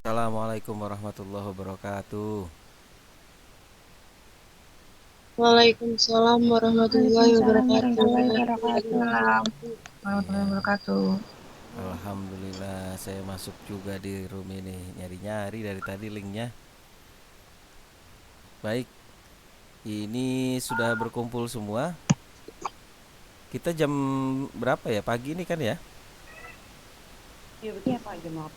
Assalamualaikum warahmatullahi wabarakatuh. Waalaikumsalam warahmatullahi Waalaikumsalam wabarakatuh. warahmatullahi wabarakatuh. Waalaikumsalam warahmatullahi Iya, wabarakatuh. alhamdulillah saya masuk juga di room ini. Nyari-nyari dari tadi linknya. Baik, ini sudah berkumpul semua. Kita jam berapa ya? Pagi ini kan ya? Iya betul Ya, Pak, jam 8.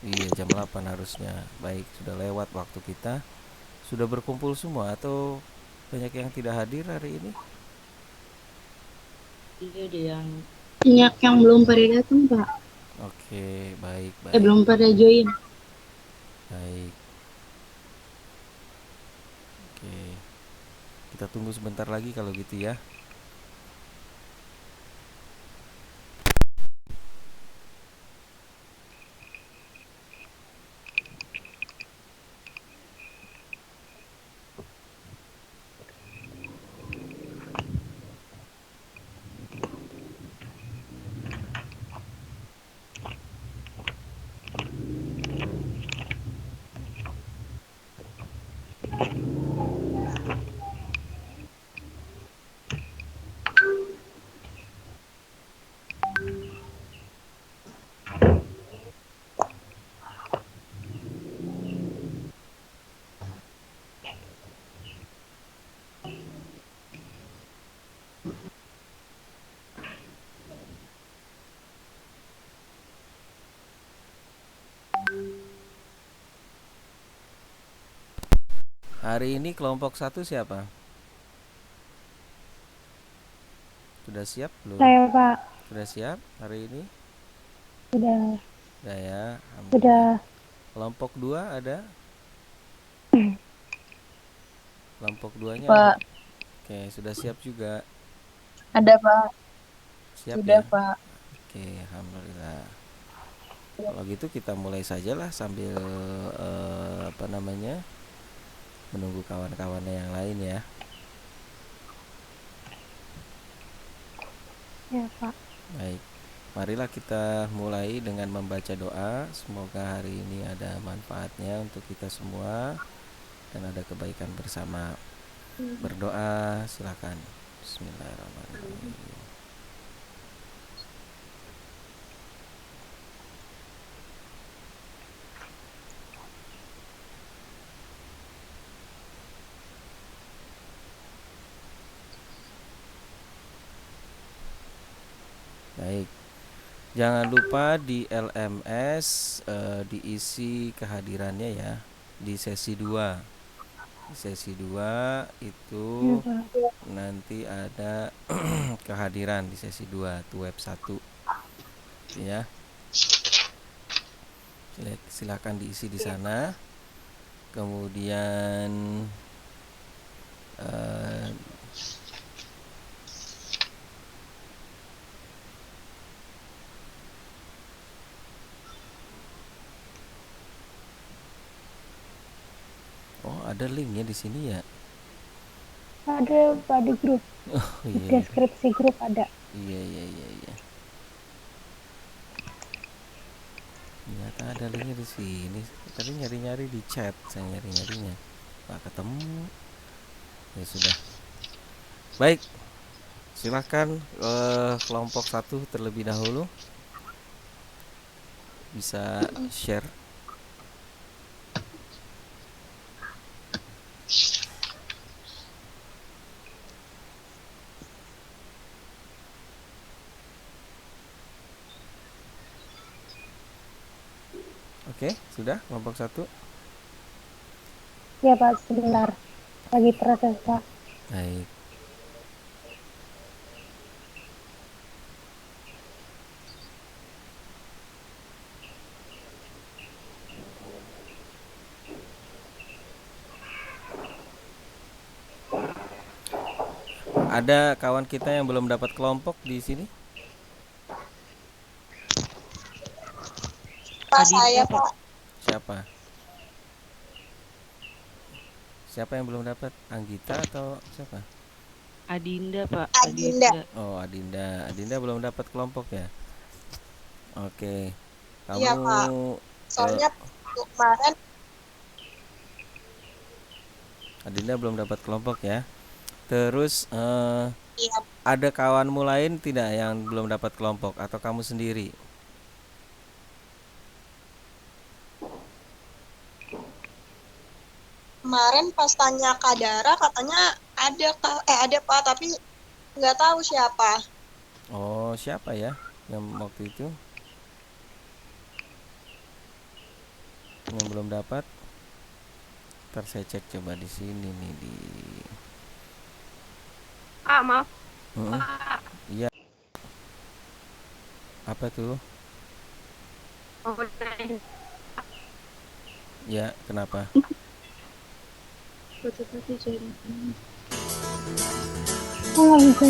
Iya, jam 8 harusnya. Baik, sudah lewat waktu kita. Sudah berkumpul semua atau banyak yang tidak hadir hari ini? Iya ada yang Banyak yang belum pada datang, Pak. Oke, baik, baik, Belum pada join. baik. Oke, kita tunggu sebentar lagi kalau gitu ya. Hari ini kelompok satu siapa? Sudah siap belum? saya Pak. Sudah siap hari ini? Sudah, Sudah ya, alhamdulillah. sudah. Kelompok 2 ada? Kelompok 2-nya ada? Pak, Oke, sudah siap juga. ada Pak. Siap Sudah ya? Pak. Oke, alhamdulillah. Kalau gitu kita mulai sajalah sambil apa namanya? Menunggu kawan-kawannya yang lain ya. Ya Pak. Baik. Marilah kita mulai dengan membaca doa. Semoga hari ini ada manfaatnya untuk kita semua dan ada kebaikan bersama. Berdoa silakan. Bismillahirrahmanirrahim. Baik. Jangan lupa di LMS diisi kehadirannya ya di sesi 2. Di sesi 2 Ya itu Pak. nanti ada kehadiran di sesi 2 tuh web 1 ya. Silakan diisi di sana. Kemudian eh, oh ada linknya di sini ya. Ada Pak di grup. Oh Di iya, deskripsi grup ada. iya, iya, iya, iya. Ternyata ada linknya di sini. Tadi nyari-nyari di chat, saya nyari-nyarinya nggak ketemu. Ya sudah. Baik, silakan kelompok 1 terlebih dahulu bisa share. Oke, sudah kelompok 1. Ya Pak, sebentar. Lagi proses Pak. Baik. Ada kawan kita yang belum dapat kelompok di sini? Pak, Adinda saya Pak. Pak. Siapa? Siapa yang belum dapat? Anggita atau siapa? Adinda Pak. Adinda. Oh, Adinda. Adinda belum dapat kelompok ya? Oke. Iya Kamu Pak. eh, Soalnya waktu kemarin. Adinda belum dapat kelompok ya. Terus Iya, ada kawanmu lain tidak yang belum dapat kelompok atau kamu sendiri? kemarin pas tanya Kak Dara katanya ada Kak, ada Pak, tapi nggak tahu siapa. Oh, siapa ya yang waktu itu yang belum dapat? Ntar saya cek coba di sini nih di. Maaf. Mm-mm. Iya, apa tuh? Ya, kenapa? Oh, nggak bisa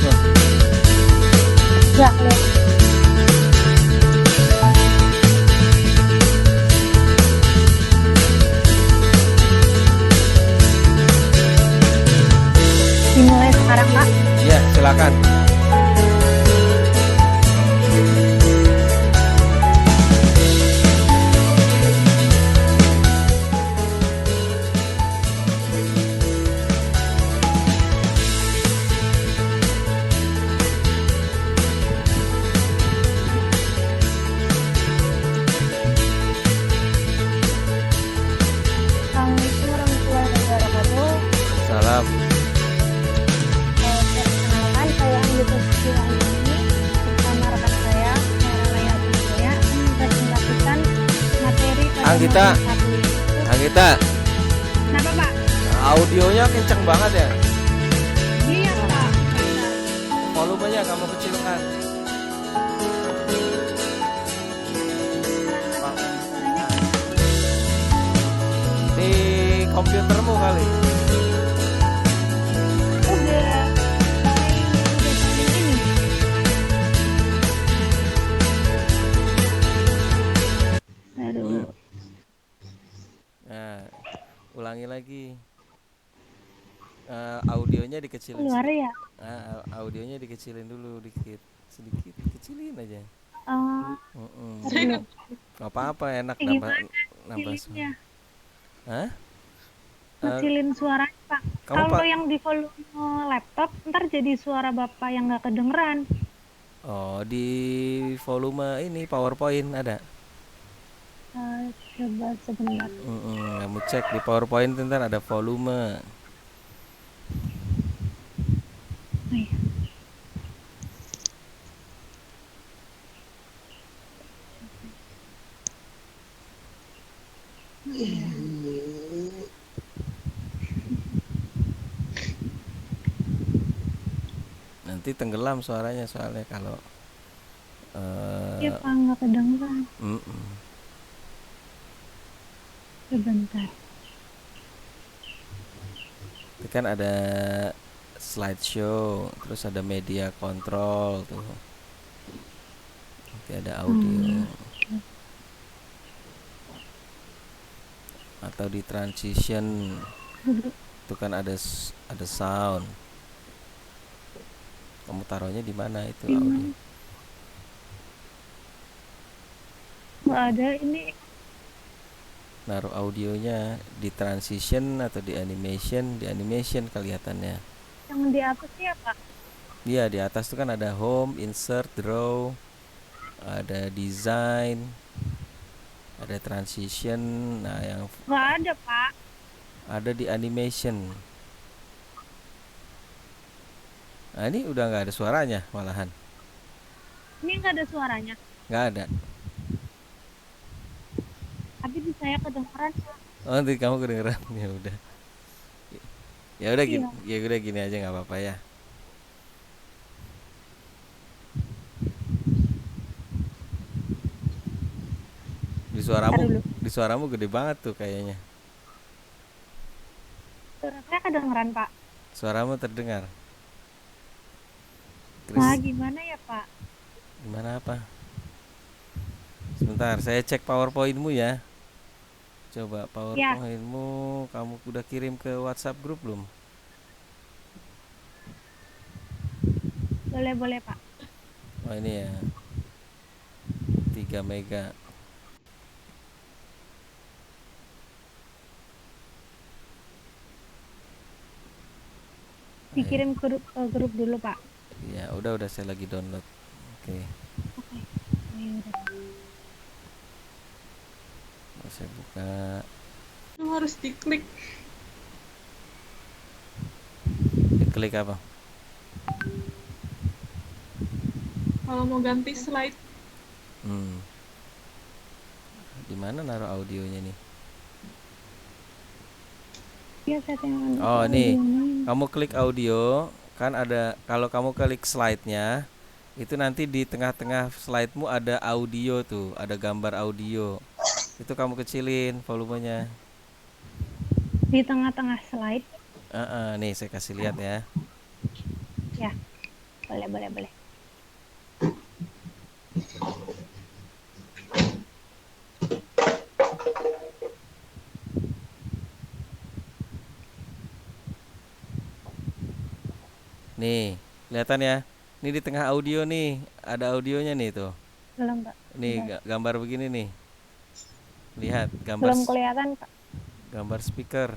ya. Ya, lihat. Dimulai sekarang, Kak. Iya, silakan. Assalamualaikum warahmatullahi wabarakatuh. Salam. Perkenalkan, saya Anggita Suciwani bersama rekan saya, Raya Wijaya, mempresentasikan materi pada Anggita. modul 1 yaitu. Anggita, Kenapa, Pak? audionya kenceng banget ya. Iya, Pak. Volumenya kamu kecilkan. Di komputermu kali. Udah paling ini. Aduh. Nah, ulangi lagi. Audionya dikecilin. Keluar ya? Audionya dikecilin dulu dikit, sedikit, kecilin aja. Ntar dulu. Gak apa-apa, enak Gimana nambah kecilinnya? Hah? Kecilin suaranya, Pak. Kamu Kalau yang di volume laptop, ntar jadi suara Bapak yang nggak kedengeran. Oh, di volume ini PowerPoint ada. Coba sebentar. Kamu cek di PowerPoint ntar ada volume. Oh, iya. Nanti tenggelam suaranya soalnya kalau Iya, Pak, nggak kedengeran. mm-mm. Sebentar. Itu kan ada slideshow, terus ada media control tuh. Nanti ada audio. Atau di transition itu kan ada sound. Kamu taruhnya di mana itu Di audio? Nggak ada ini. Naruh audionya di transition atau di animation kelihatannya. Yang di atas ya, Pak? Iya, di atas tuh kan ada home, insert, draw, ada design, ada transition. Nah, yang Nggak ada, Pak. ada di animation. Nah, ini udah nggak ada suaranya malahan. Ini nggak ada suaranya. Nggak ada. Tapi di saya kedengeran, Pak. Oh, nanti kamu kedengeran. Ya udah. Ya udah gini, Iya. ya udah gini aja nggak apa-apa ya. Di suaramu gede banget tuh kayaknya. Suara saya kedengeran, Pak. Suaramu terdengar. Nah, gimana ya, Pak? Gimana apa? Sebentar, saya cek PowerPointmu ya. Coba Ya, PowerPoint-mu kamu udah kirim ke WhatsApp grup belum? boleh Pak. Oh ini ya, 3 mega. Ayo. Dikirim ke grup dulu Pak. Ya udah saya lagi download. Oke, Oke. Oh, ya udah. saya buka. Harus diklik. Diklik apa? Kalau mau ganti slide. Di mana naruh audionya nih? Ya, settingan Oh nih, audionya. kamu klik audio, kan ada, kalau kamu klik slide-nya, itu nanti di tengah-tengah slide-mu ada audio tuh, ada gambar audio. Itu kamu kecilin volumenya. Di tengah-tengah slide. Nih saya kasih lihat ya. Ya, boleh. Nih, kelihatan ya. Ini di tengah audio nih, ada audionya nih tuh. Belum Pak. Nih gambar begini nih. Lihat Belum kelihatan Pak. gambar speaker.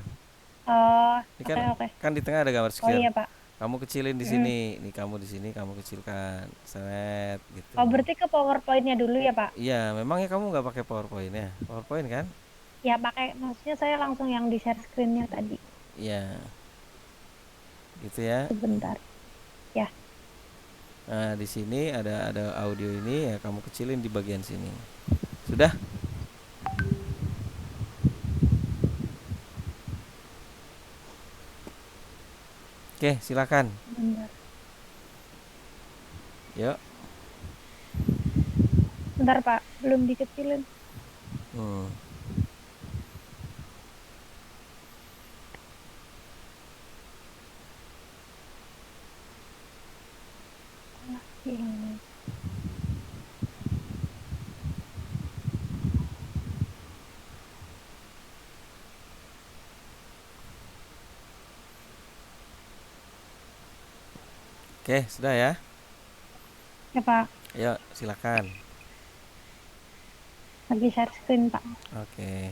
Oh, Ini kan oke. kan di tengah ada gambar Oh speaker. iya Pak. Kamu kecilin di sini. Nih kamu di sini kamu kecilkan. Set gitu. Oh, berarti ke PowerPoint-nya dulu ya Pak? Iya, memangnya kamu nggak pakai PowerPoint ya? PowerPoint kan? Ya pakai, maksudnya saya langsung yang di share screen-nya tadi. Iya. Gitu ya. Sebentar. Ya. Nah, di sini ada audio ini ya, kamu kecilin di bagian sini. Sudah? Oke, silakan. Bentar. Yuk. Bentar Pak, belum dikecilin. Hmm. Ini. Oke, sudah ya. Ya Pak, Ayo, silakan. lagi share screen Pak. Oke.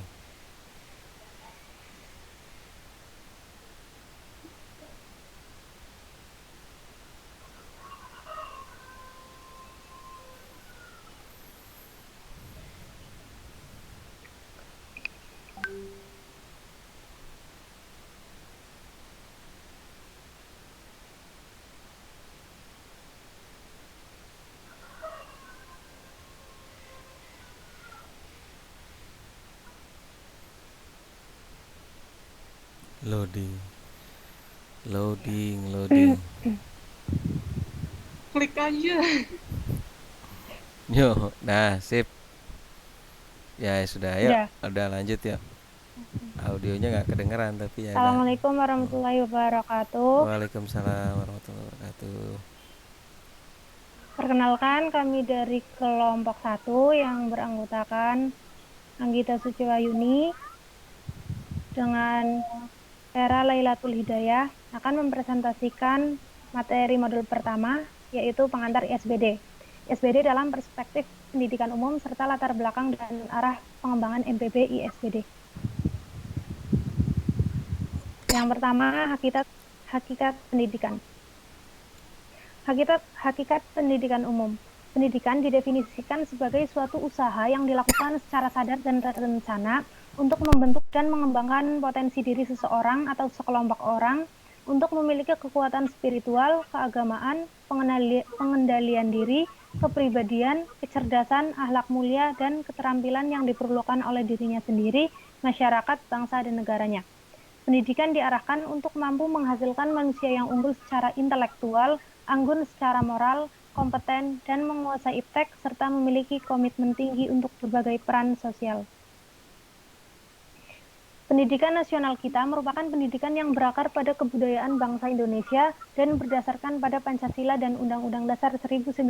Loading. Klik aja. Yo, nah, sip. Ya sudah, ayo. Udah lanjut ya. Audionya nggak kedengeran tapi ya. Assalamualaikum warahmatullahi wabarakatuh. Waalaikumsalam warahmatullahi wabarakatuh. Perkenalkan, kami dari kelompok 1 yang beranggotakan Anggita Suciwayuni dengan Vera Lailatul Hidayah akan mempresentasikan materi modul pertama, yaitu pengantar ISBD. ISBD dalam perspektif pendidikan umum serta latar belakang dan arah pengembangan MPB ISBD. Yang pertama, hakikat pendidikan. Hakikat pendidikan umum. Pendidikan didefinisikan sebagai suatu usaha yang dilakukan secara sadar dan terencana untuk membentuk dan mengembangkan potensi diri seseorang atau sekelompok orang untuk memiliki kekuatan spiritual, keagamaan, pengendalian diri, kepribadian, kecerdasan, akhlak mulia, dan keterampilan yang diperlukan oleh dirinya sendiri, masyarakat, bangsa, dan negaranya. Pendidikan diarahkan untuk mampu menghasilkan manusia yang unggul secara intelektual, anggun secara moral, kompeten, dan menguasai iptek, serta memiliki komitmen tinggi untuk berbagai peran sosial. Pendidikan nasional kita merupakan pendidikan yang berakar pada kebudayaan bangsa Indonesia dan berdasarkan pada Pancasila dan Undang-Undang Dasar 1945.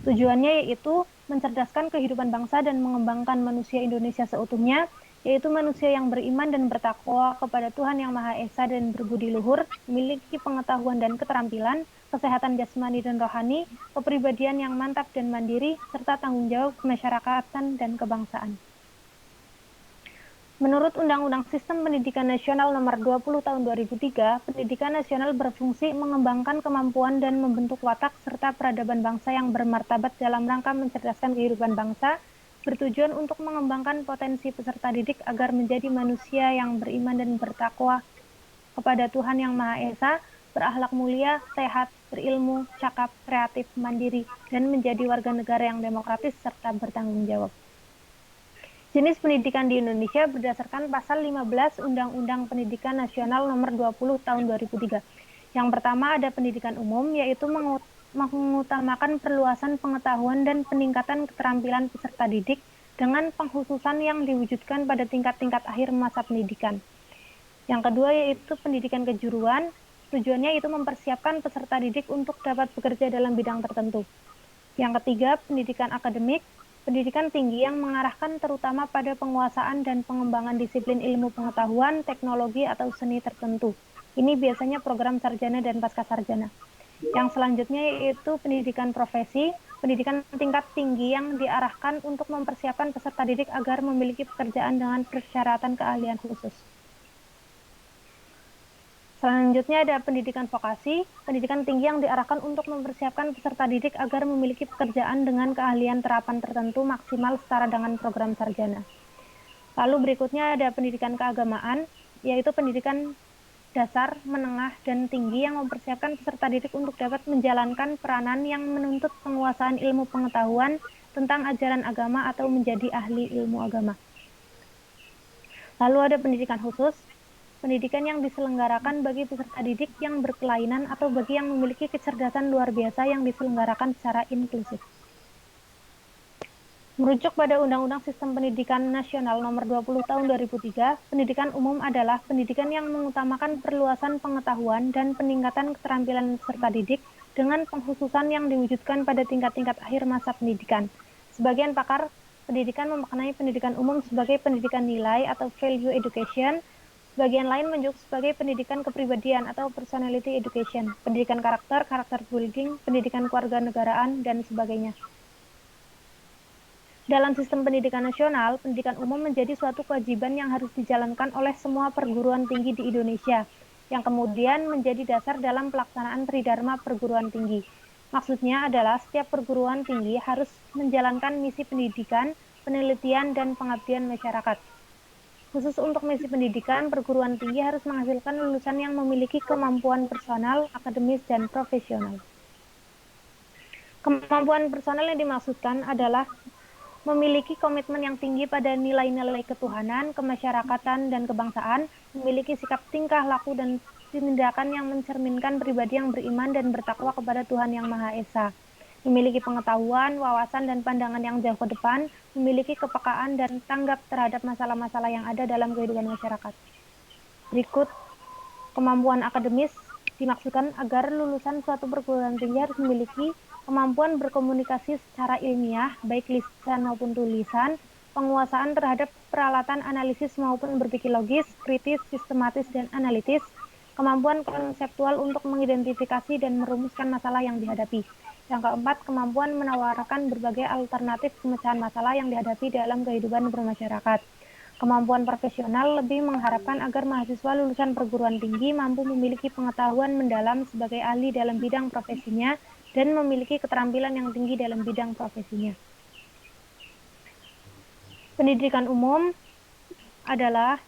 Tujuannya yaitu mencerdaskan kehidupan bangsa dan mengembangkan manusia Indonesia seutuhnya, yaitu manusia yang beriman dan bertakwa kepada Tuhan Yang Maha Esa dan berbudi luhur, memiliki pengetahuan dan keterampilan, kesehatan jasmani dan rohani, kepribadian yang mantap dan mandiri, serta tanggung jawab kemasyarakatan dan kebangsaan. Menurut Undang-Undang Sistem Pendidikan Nasional Nomor 20 Tahun 2003, pendidikan nasional berfungsi mengembangkan kemampuan dan membentuk watak serta peradaban bangsa yang bermartabat dalam rangka mencerdaskan kehidupan bangsa, bertujuan untuk mengembangkan potensi peserta didik agar menjadi manusia yang beriman dan bertakwa kepada Tuhan Yang Maha Esa, berakhlak mulia, sehat, berilmu, cakap, kreatif, mandiri, dan menjadi warga negara yang demokratis serta bertanggung jawab. Jenis pendidikan di Indonesia berdasarkan pasal 15 Undang-Undang Pendidikan Nasional Nomor 20 Tahun 2003. Yang pertama ada pendidikan umum, yaitu mengutamakan perluasan pengetahuan dan peningkatan keterampilan peserta didik dengan pengkhususan yang diwujudkan pada tingkat-tingkat akhir masa pendidikan. Yang kedua yaitu pendidikan kejuruan, tujuannya itu mempersiapkan peserta didik untuk dapat bekerja dalam bidang tertentu. Yang ketiga, pendidikan akademik, pendidikan tinggi yang mengarahkan terutama pada penguasaan dan pengembangan disiplin ilmu pengetahuan, teknologi, atau seni tertentu. Ini biasanya program sarjana dan pascasarjana. Yang selanjutnya yaitu pendidikan profesi, pendidikan tingkat tinggi yang diarahkan untuk mempersiapkan peserta didik agar memiliki pekerjaan dengan persyaratan keahlian khusus. Selanjutnya ada pendidikan vokasi, pendidikan tinggi yang diarahkan untuk mempersiapkan peserta didik agar memiliki pekerjaan dengan keahlian terapan tertentu maksimal setara dengan program sarjana. Lalu berikutnya ada pendidikan keagamaan, yaitu pendidikan dasar, menengah, dan tinggi yang mempersiapkan peserta didik untuk dapat menjalankan peranan yang menuntut penguasaan ilmu pengetahuan tentang ajaran agama atau menjadi ahli ilmu agama. Lalu ada pendidikan khusus, pendidikan yang diselenggarakan bagi peserta didik yang berkelainan atau bagi yang memiliki kecerdasan luar biasa yang diselenggarakan secara inklusif. Merujuk pada Undang-Undang Sistem Pendidikan Nasional Nomor 20 Tahun 2003, pendidikan umum adalah pendidikan yang mengutamakan perluasan pengetahuan dan peningkatan keterampilan peserta didik dengan pengkhususan yang diwujudkan pada tingkat-tingkat akhir masa pendidikan. Sebagian pakar pendidikan memaknai pendidikan umum sebagai pendidikan nilai atau value education, bagian lain menyebut sebagai pendidikan kepribadian atau personality education, pendidikan karakter, karakter building, pendidikan kewarganegaraan, dan sebagainya. Dalam sistem pendidikan nasional, pendidikan umum menjadi suatu kewajiban yang harus dijalankan oleh semua perguruan tinggi di Indonesia, yang kemudian menjadi dasar dalam pelaksanaan tridharma perguruan tinggi. Maksudnya adalah setiap perguruan tinggi harus menjalankan misi pendidikan, penelitian, dan pengabdian masyarakat. Khusus untuk misi pendidikan, perguruan tinggi harus menghasilkan lulusan yang memiliki kemampuan personal, akademis, dan profesional. Kemampuan personal yang dimaksudkan adalah memiliki komitmen yang tinggi pada nilai-nilai ketuhanan, kemasyarakatan, dan kebangsaan, memiliki sikap tingkah laku dan tindakan yang mencerminkan pribadi yang beriman dan bertakwa kepada Tuhan Yang Maha Esa, memiliki pengetahuan, wawasan, dan pandangan yang jauh ke depan, memiliki kepekaan dan tanggap terhadap masalah-masalah yang ada dalam kehidupan masyarakat. Berikut, kemampuan akademis dimaksudkan agar lulusan suatu perguruan tinggi harus memiliki kemampuan berkomunikasi secara ilmiah, baik lisan maupun tulisan, penguasaan terhadap peralatan analisis maupun berpikir logis, kritis, sistematis, dan analitis, kemampuan konseptual untuk mengidentifikasi dan merumuskan masalah yang dihadapi. Yang keempat, kemampuan menawarkan berbagai alternatif pemecahan masalah yang dihadapi dalam kehidupan bermasyarakat. Kemampuan profesional lebih mengharapkan agar mahasiswa lulusan perguruan tinggi mampu memiliki pengetahuan mendalam sebagai ahli dalam bidang profesinya dan memiliki keterampilan yang tinggi dalam bidang profesinya. Pendidikan umum adalah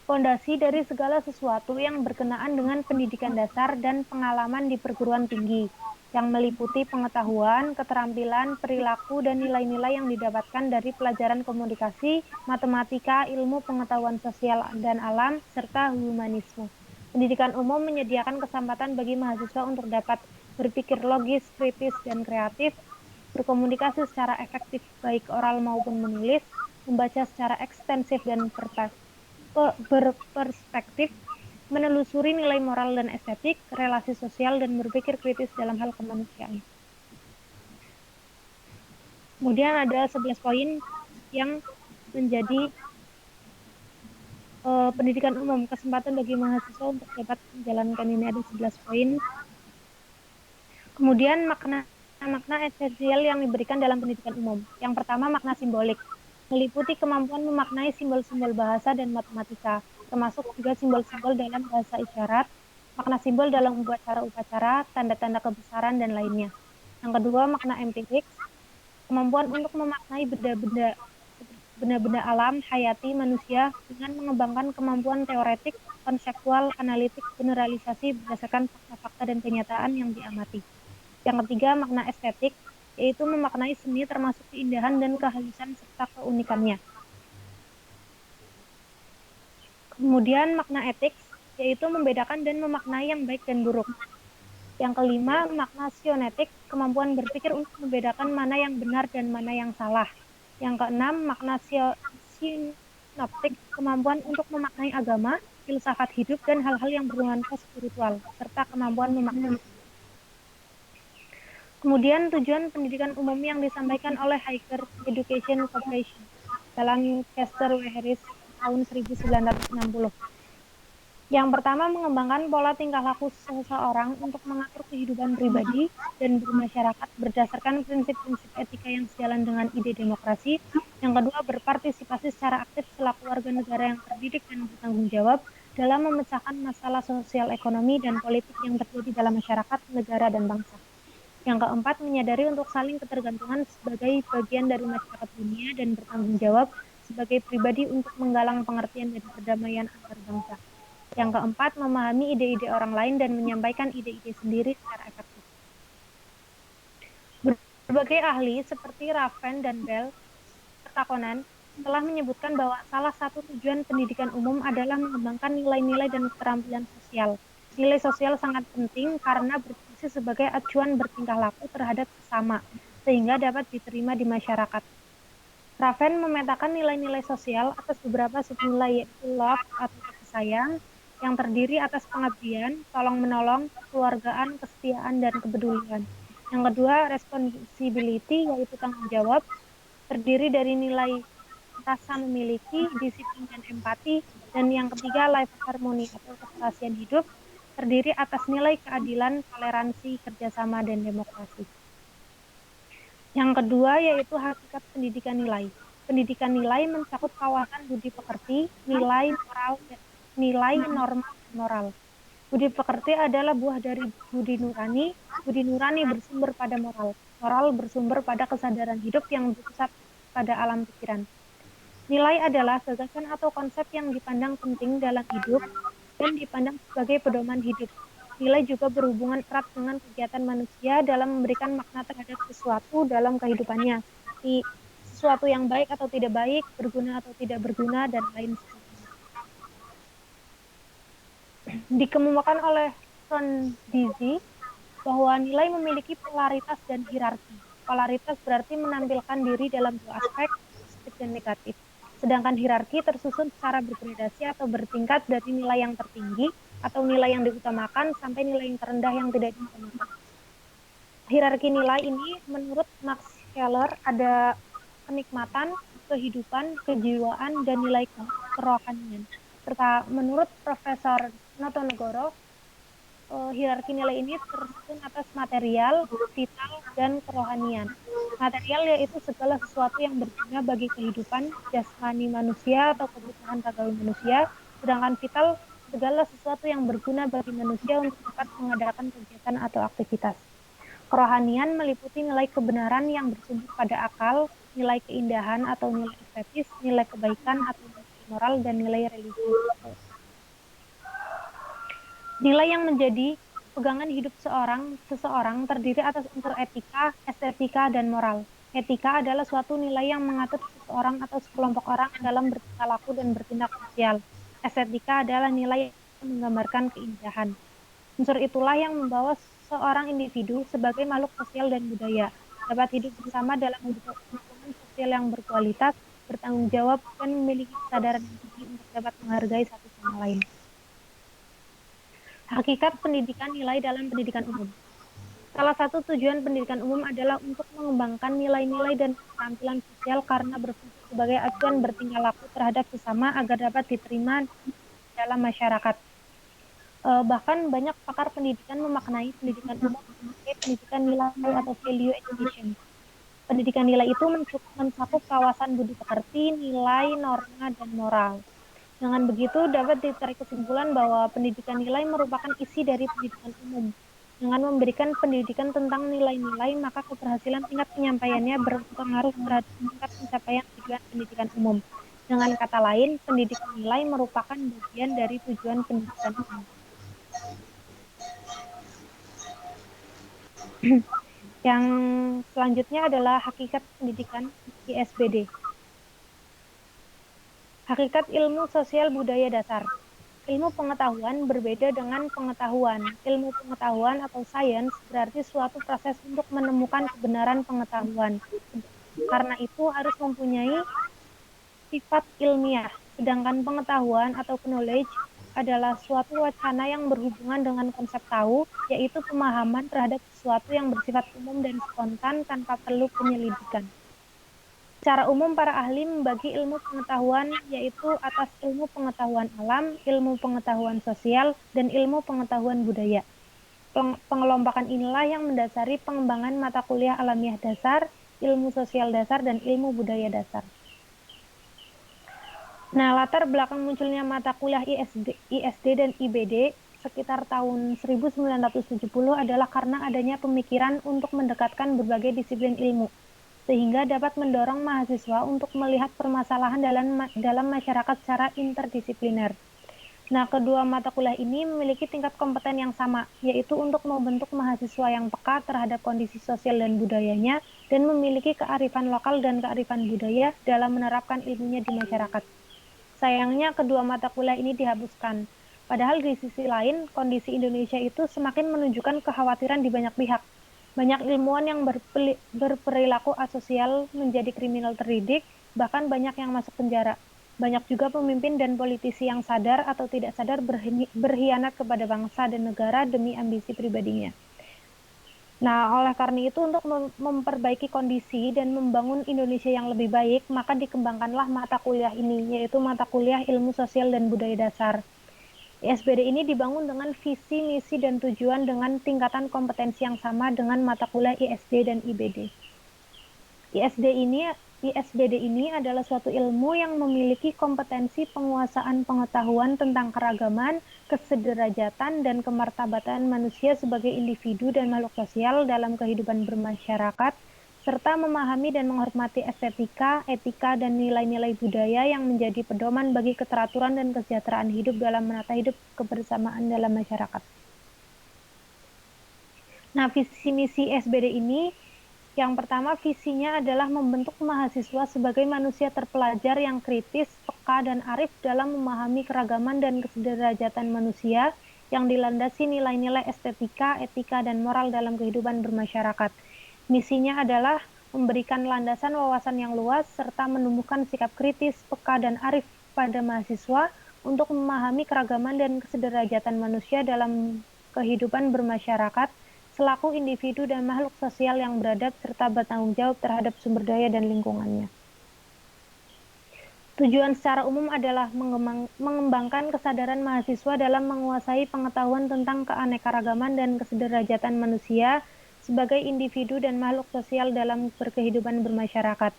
fondasi dari segala sesuatu yang berkenaan dengan pendidikan dasar dan pengalaman di perguruan tinggi, yang meliputi pengetahuan, keterampilan, perilaku, dan nilai-nilai yang didapatkan dari pelajaran komunikasi, matematika, ilmu pengetahuan sosial dan alam, serta humanisme. Pendidikan umum menyediakan kesempatan bagi mahasiswa untuk dapat berpikir logis, kritis, dan kreatif, berkomunikasi secara efektif baik oral maupun menulis, membaca secara ekstensif dan berperspektif, menelusuri nilai moral dan estetik, relasi sosial, dan berpikir kritis dalam hal kemanusiaan. Kemudian ada 11 poin yang menjadi pendidikan umum, kesempatan bagi mahasiswa untuk dapat menjalankan ini, ada 11 poin. Kemudian makna esensial yang diberikan dalam pendidikan umum. Yang pertama, makna simbolik, meliputi kemampuan memaknai simbol-simbol bahasa dan matematika, termasuk juga simbol-simbol dalam bahasa isyarat, makna simbol dalam upacara-upacara, tanda-tanda kebesaran, dan lainnya. Yang kedua, makna empirik, kemampuan untuk memaknai benda-benda alam, hayati, manusia, dengan mengembangkan kemampuan teoretik, konseptual, analitik, generalisasi berdasarkan fakta-fakta dan kenyataan yang diamati. Yang ketiga, makna estetik, yaitu memaknai seni termasuk keindahan dan kehalusan serta keunikannya. Kemudian makna etik, yaitu membedakan dan memaknai yang baik dan buruk. Yang kelima, makna sionetik, kemampuan berpikir untuk membedakan mana yang benar dan mana yang salah. Yang keenam, makna sinoptik, kemampuan untuk memaknai agama, filsafat hidup, dan hal-hal yang bernuansa spiritual, serta kemampuan memaknai. Kemudian tujuan pendidikan umum yang disampaikan oleh Higher Education Corporation dalam Chester W. Harris tahun 1960. Yang pertama, mengembangkan pola tingkah laku seseorang untuk mengatur kehidupan pribadi dan bermasyarakat berdasarkan prinsip-prinsip etika yang sejalan dengan ide demokrasi. Yang kedua, berpartisipasi secara aktif selaku warga negara yang terdidik dan bertanggung jawab dalam memecahkan masalah sosial, ekonomi, dan politik yang terjadi dalam masyarakat, negara, dan bangsa. Yang keempat, menyadari untuk saling ketergantungan sebagai bagian dari masyarakat dunia dan bertanggung jawab sebagai pribadi untuk menggalang pengertian dan perdamaian antar bangsa. Yang keempat, memahami ide-ide orang lain dan menyampaikan ide-ide sendiri secara efektif. Berbagai ahli seperti Raven dan Bell serta Conan telah menyebutkan bahwa salah satu tujuan pendidikan umum adalah mengembangkan nilai-nilai dan keterampilan sosial. Nilai sosial sangat penting karena berfungsi sebagai acuan bertingkah laku terhadap sesama, sehingga dapat diterima di masyarakat. Raven memetakan nilai-nilai sosial atas beberapa subnilai, yaitu love atau kasih sayang, yang terdiri atas pengabdian, tolong-menolong, kekeluargaan, kesetiaan, dan kepedulian. Yang kedua, responsibility, yaitu tanggung jawab, terdiri dari nilai rasa memiliki, disiplin, dan empati. Dan yang ketiga, life harmony, atau keserasian hidup, terdiri atas nilai keadilan, toleransi, kerjasama, dan demokrasi. Yang kedua, yaitu hakikat pendidikan nilai. Pendidikan nilai mencakup kawasan budi pekerti, nilai normal, dan moral. Budi pekerti adalah buah dari budi nurani. Budi nurani bersumber pada moral. Moral bersumber pada kesadaran hidup yang berpusat pada alam pikiran. Nilai adalah gagasan atau konsep yang dipandang penting dalam hidup dan dipandang sebagai pedoman hidup. Nilai juga berhubungan erat dengan kegiatan manusia dalam memberikan makna terhadap sesuatu dalam kehidupannya, seperti sesuatu yang baik atau tidak baik, berguna atau tidak berguna, dan lain sebagainya. Dikemukakan oleh Ron Dizzy bahwa nilai memiliki polaritas dan hierarki. Polaritas berarti menampilkan diri dalam dua aspek, positif dan negatif. Sedangkan hierarki tersusun secara bergradasi atau bertingkat dari nilai yang tertinggi atau nilai yang diutamakan sampai nilai yang terendah yang tidak diutamakan. Hierarki nilai ini menurut Max Scheler ada kenikmatan, kehidupan, kejiwaan, dan nilai kerohanian. Serta menurut Profesor Notonegoro, hierarki nilai ini tersusun atas material, vital, dan kerohanian. Material yaitu segala sesuatu yang berguna bagi kehidupan jasmani manusia atau kebutuhan ragawi manusia, sedangkan vital segala sesuatu yang berguna bagi manusia untuk dapat mengadakan kegiatan atau aktivitas. Kerohanian meliputi nilai kebenaran yang bersumber pada akal, nilai keindahan atau nilai estetis, nilai kebaikan atau nilai moral, dan nilai religius. Nilai yang menjadi pegangan hidup seseorang terdiri atas unsur etika, estetika, dan moral. Etika adalah suatu nilai yang mengatur seseorang atau sekelompok orang dalam bertingkah laku dan bertindak sosial. Estetika adalah nilai yang menggambarkan keindahan. Unsur itulah yang membawa seorang individu sebagai makhluk sosial dan budaya dapat hidup bersama dalam lingkungan sosial yang berkualitas bertanggung jawab, dan memiliki kesadaran yang tinggi untuk dapat menghargai satu sama lain. Hakikat pendidikan nilai dalam pendidikan umum. Salah satu tujuan pendidikan umum adalah untuk mengembangkan nilai-nilai dan keterampilan sosial karena berfungsi sebagai acuan bertingkah laku terhadap sesama agar dapat diterima dalam masyarakat. Bahkan banyak pakar pendidikan memaknai pendidikan umum sebagai pendidikan nilai atau value education. Pendidikan nilai itu mencakup kawasan budi pekerti, nilai, norma, dan moral. Dengan begitu, dapat ditarik kesimpulan bahwa pendidikan nilai merupakan isi dari pendidikan umum. Dengan memberikan pendidikan tentang nilai-nilai, maka keberhasilan tingkat penyampaiannya berpengaruh terhadap tingkat pencapaian tujuan pendidikan umum. Dengan kata lain, pendidikan nilai merupakan bagian dari tujuan pendidikan umum. Yang selanjutnya adalah hakikat pendidikan ISBD. Hakikat ilmu sosial budaya dasar. Ilmu pengetahuan berbeda dengan pengetahuan. Ilmu pengetahuan atau sains berarti suatu proses untuk menemukan kebenaran pengetahuan. Karena itu harus mempunyai sifat ilmiah. Sedangkan pengetahuan atau knowledge adalah suatu wacana yang berhubungan dengan konsep tahu, yaitu pemahaman terhadap sesuatu yang bersifat umum dan spontan tanpa perlu penyelidikan. Secara umum, para ahli membagi ilmu pengetahuan yaitu atas ilmu pengetahuan alam, ilmu pengetahuan sosial, dan ilmu pengetahuan budaya. Pengelompokan inilah yang mendasari pengembangan mata kuliah alamiah dasar, ilmu sosial dasar, dan ilmu budaya dasar. Nah, latar belakang munculnya mata kuliah ISD dan IBD sekitar tahun 1970 adalah karena adanya pemikiran untuk mendekatkan berbagai disiplin ilmu, sehingga dapat mendorong mahasiswa untuk melihat permasalahan dalam masyarakat secara interdisipliner. Nah, kedua mata kuliah ini memiliki tingkat kompeten yang sama, yaitu untuk membentuk mahasiswa yang peka terhadap kondisi sosial dan budayanya, dan memiliki kearifan lokal dan kearifan budaya dalam menerapkan ilmunya di masyarakat. Sayangnya, kedua mata kuliah ini dihapuskan. Padahal di sisi lain, kondisi Indonesia itu semakin menunjukkan kekhawatiran di banyak pihak. Banyak ilmuwan yang berperilaku asosial menjadi kriminal terdidik, bahkan banyak yang masuk penjara. Banyak juga pemimpin dan politisi yang sadar atau tidak sadar berkhianat kepada bangsa dan negara demi ambisi pribadinya. Nah, oleh karena itu untuk memperbaiki kondisi dan membangun Indonesia yang lebih baik, maka dikembangkanlah mata kuliah ini, yaitu mata kuliah Ilmu Sosial dan Budaya Dasar. ISBD ini dibangun dengan visi, misi, dan tujuan dengan tingkatan kompetensi yang sama dengan mata kuliah ISD dan IBD. ISBD ini adalah suatu ilmu yang memiliki kompetensi penguasaan pengetahuan tentang keragaman, kesederajatan, dan kemartabatan manusia sebagai individu dan makhluk sosial dalam kehidupan bermasyarakat, serta memahami dan menghormati estetika, etika, dan nilai-nilai budaya yang menjadi pedoman bagi keteraturan dan kesejahteraan hidup dalam menata hidup kebersamaan dalam masyarakat. Nah, visi misi ISBD ini, yang pertama, visinya adalah membentuk mahasiswa sebagai manusia terpelajar yang kritis, peka, dan arif dalam memahami keragaman dan kesederajatan manusia yang dilandasi nilai-nilai estetika, etika, dan moral dalam kehidupan bermasyarakat. Misinya adalah memberikan landasan wawasan yang luas serta menumbuhkan sikap kritis, peka, dan arif pada mahasiswa untuk memahami keragaman dan kesederajatan manusia dalam kehidupan bermasyarakat selaku individu dan makhluk sosial yang beradab serta bertanggung jawab terhadap sumber daya dan lingkungannya. Tujuan secara umum adalah mengembangkan kesadaran mahasiswa dalam menguasai pengetahuan tentang keanekaragaman dan kesederajatan manusia sebagai individu dan makhluk sosial dalam berkehidupan bermasyarakat,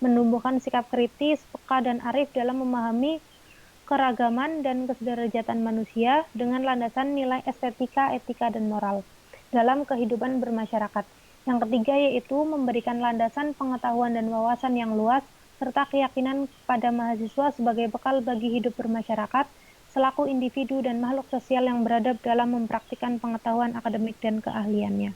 menumbuhkan sikap kritis, peka, dan arif dalam memahami keragaman dan kesederajatan manusia dengan landasan nilai estetika, etika, dan moral dalam kehidupan bermasyarakat. Yang ketiga yaitu memberikan landasan pengetahuan dan wawasan yang luas serta keyakinan pada mahasiswa sebagai bekal bagi hidup bermasyarakat selaku individu dan makhluk sosial yang beradab dalam mempraktikkan pengetahuan akademik dan keahliannya.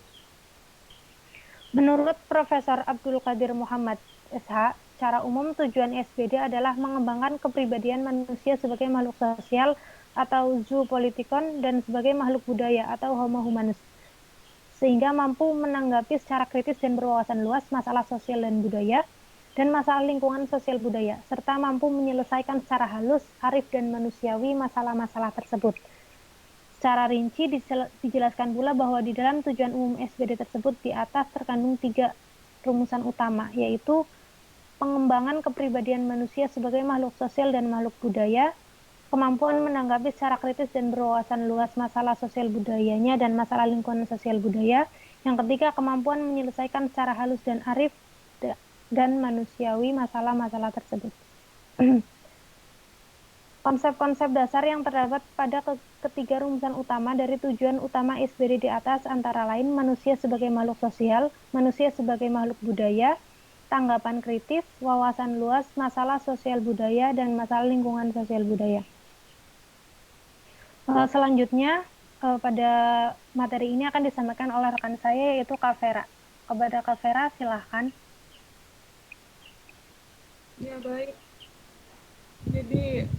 Menurut Profesor Abdul Qadir Muhammad, SH, secara umum tujuan ISBD adalah mengembangkan kepribadian manusia sebagai makhluk sosial atau zoopolitikon dan sebagai makhluk budaya atau homo humanus, sehingga mampu menanggapi secara kritis dan berwawasan luas masalah sosial dan budaya, dan masalah lingkungan sosial budaya, serta mampu menyelesaikan secara halus, arif, dan manusiawi masalah-masalah tersebut. Secara rinci dijelaskan pula bahwa di dalam tujuan umum SBD tersebut di atas terkandung 3 rumusan utama, yaitu pengembangan kepribadian manusia sebagai makhluk sosial dan makhluk budaya, kemampuan menanggapi secara kritis dan berwawasan luas masalah sosial budayanya dan masalah lingkungan sosial budaya. Yang ketiga, kemampuan menyelesaikan secara halus dan arif dan manusiawi masalah-masalah tersebut. Konsep-konsep dasar yang terdapat pada ketiga rumusan utama dari tujuan utama SBD di atas antara lain manusia sebagai makhluk sosial, manusia sebagai makhluk budaya, tanggapan kritis, wawasan luas, masalah sosial budaya, dan masalah lingkungan sosial budaya. Selanjutnya, pada materi ini akan disampaikan oleh rekan saya, yaitu Kak Vera. Kepada Kak Vera, silahkan. Ya, baik. Jadi